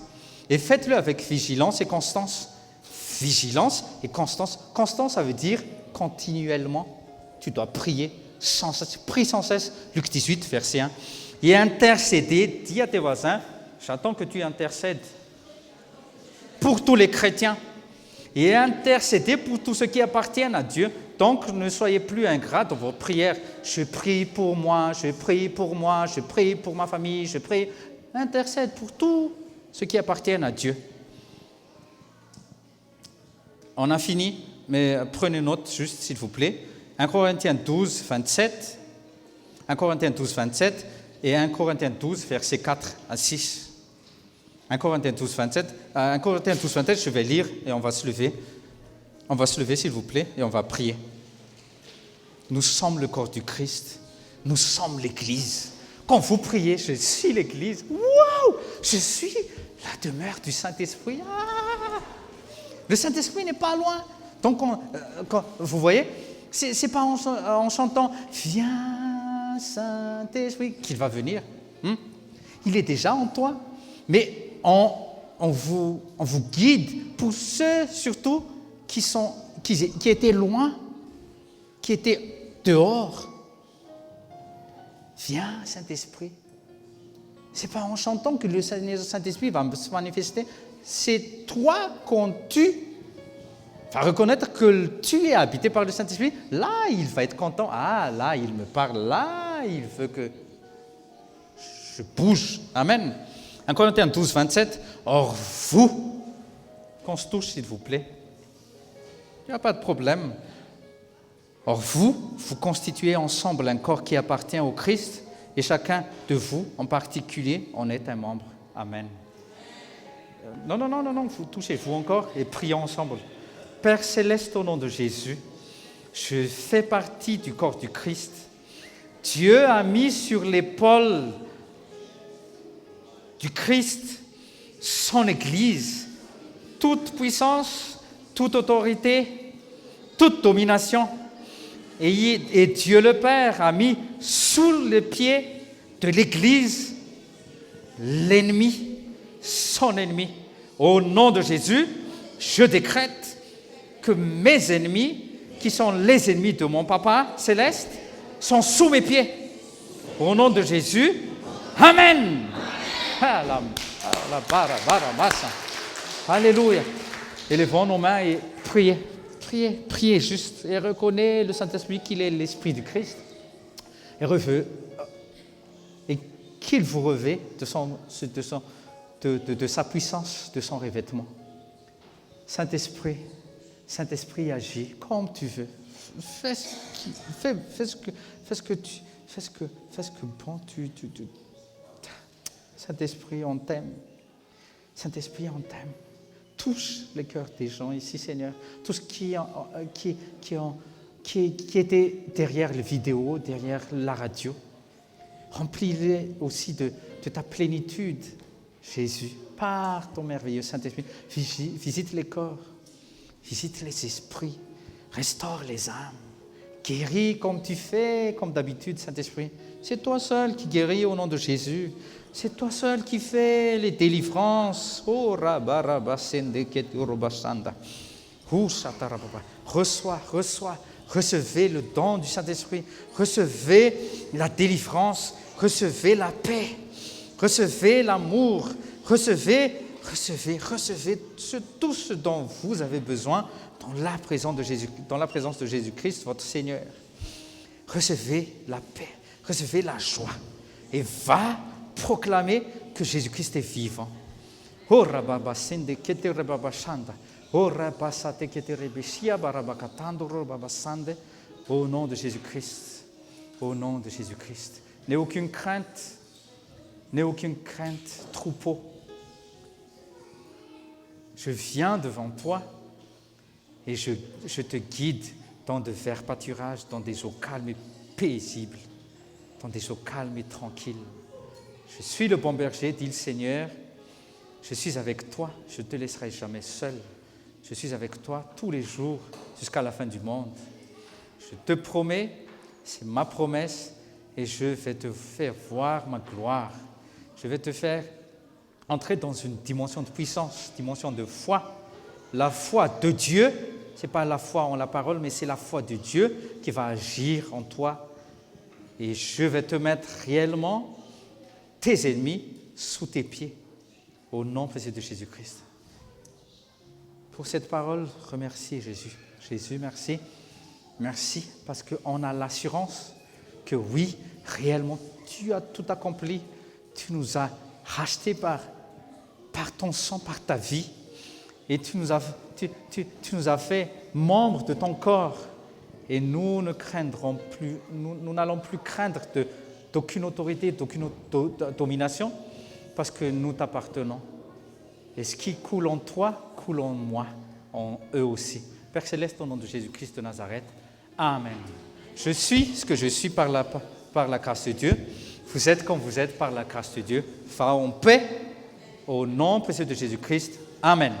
Et faites-le avec vigilance et constance. Vigilance et constance. Constance, ça veut dire continuellement. Tu dois prier sans cesse. Prie sans cesse. Luc 18, verset 1. Et intercéder, dis à tes voisins, j'attends que tu intercèdes pour tous les chrétiens. Et intercéder pour tous ceux qui appartiennent à Dieu. Donc, ne soyez plus ingrats dans vos prières. Je prie pour moi, je prie pour moi, je prie pour ma famille, je prie. Intercède pour tous ceux qui appartiennent à Dieu. On a fini, mais prenez note juste, s'il vous plaît. 1 Corinthiens 12, 27. 1 Corinthiens 12, 27 et 1 Corinthiens 12, versets 4 à 6. 1 Corinthiens 12, 27. 1 Corinthiens 12, 27, je vais lire et on va se lever. On va se lever, s'il vous plaît, et on va prier. Nous sommes le corps du Christ. Nous sommes l'Église. Quand vous priez, je suis l'Église. Waouh! Je suis la demeure du Saint-Esprit. Ah! Le Saint-Esprit n'est pas loin. Donc, quand vous voyez, c'est pas en chantant « Viens, Saint-Esprit » qu'il va venir. Il est déjà en toi. Mais on vous guide pour ceux, surtout, qui étaient loin, qui étaient dehors. Viens, Saint-Esprit. Ce n'est pas en chantant que le Saint-Esprit va se manifester. C'est toi qu'on tue. Enfin, reconnaître que tu es habité par le Saint-Esprit. Là, il va être content. Ah, là, il me parle. Là, il veut que je bouge. Amen. 1 Corinthiens 12, 27. Or, vous, qu'on se touche, s'il vous plaît. Il n'y a pas de problème. Or, vous constituez ensemble un corps qui appartient au Christ et chacun de vous, en particulier, en est un membre. Amen. Non, vous touchez-vous encore et prions ensemble. Père Céleste, au nom de Jésus, je fais partie du corps du Christ. Dieu a mis sur l'épaule du Christ son Église, toute puissance, toute autorité, toute domination. Et Dieu le Père a mis sous les pieds de l'Église l'ennemi, son ennemi. Au nom de Jésus, je décrète que mes ennemis, qui sont les ennemis de mon Papa céleste, sont sous mes pieds. Au nom de Jésus, Amen. Alléluia. Élevons nos mains et priez. Priez juste. Et reconnaissez le Saint-Esprit qu'il est l'Esprit du Christ. Et qu'il vous revêt de sa puissance, de son revêtement. Saint-Esprit, agis comme tu veux. Fais ce que bon tu. Saint-Esprit, on t'aime. Saint-Esprit, on t'aime. Touche les cœurs des gens ici, Seigneur. Tout ce qui était derrière les vidéos, derrière la radio. Remplis-les aussi de ta plénitude, Jésus, par ton merveilleux Saint-Esprit. Visite les corps, visite les esprits, restaure les âmes. Guéris comme tu fais, comme d'habitude, Saint-Esprit. C'est toi seul qui guéris au nom de Jésus. C'est toi seul qui fais les délivrances. Oh, recevez le don du Saint-Esprit. Recevez la délivrance. Recevez la paix. Recevez l'amour. Recevez tout ce dont vous avez besoin dans la présence de Jésus-Christ, votre Seigneur. Recevez la paix. Recevez la joie. Et va proclamer que Jésus-Christ est vivant. Au nom de Jésus-Christ. Au nom de Jésus-Christ. N'aie aucune crainte, troupeau. Je viens devant toi et je te guide dans de verts pâturages, dans des eaux calmes et paisibles, dans des eaux calmes et tranquilles. Je suis le bon berger, dit le Seigneur. Je suis avec toi, je ne te laisserai jamais seul. Je suis avec toi tous les jours jusqu'à la fin du monde. Je te promets, c'est ma promesse, et je vais te faire voir ma gloire. Je vais te faire entrer dans une dimension de puissance, dimension de foi. La foi de Dieu, ce n'est pas la foi en la parole, mais c'est la foi de Dieu qui va agir en toi. Et je vais te mettre réellement tes ennemis sous tes pieds, au nom précieux de Jésus-Christ. Pour cette parole, remercie Jésus. Jésus, merci. Merci parce qu'on a l'assurance que oui, réellement, tu as tout accompli. Tu nous as rachetés par ton sang, par ta vie. Et tu nous as fait membres de ton corps. Et nous ne craindrons plus, nous n'allons plus craindre d'aucune autorité, d'aucune domination, parce que nous t'appartenons. Et ce qui coule en toi, coule en moi, en eux aussi. Père Céleste, au nom de Jésus-Christ de Nazareth, Amen. Je suis ce que je suis par la grâce de Dieu. Vous êtes comme vous êtes par la grâce de Dieu. Va en paix, au nom précieux de Jésus-Christ. Amen.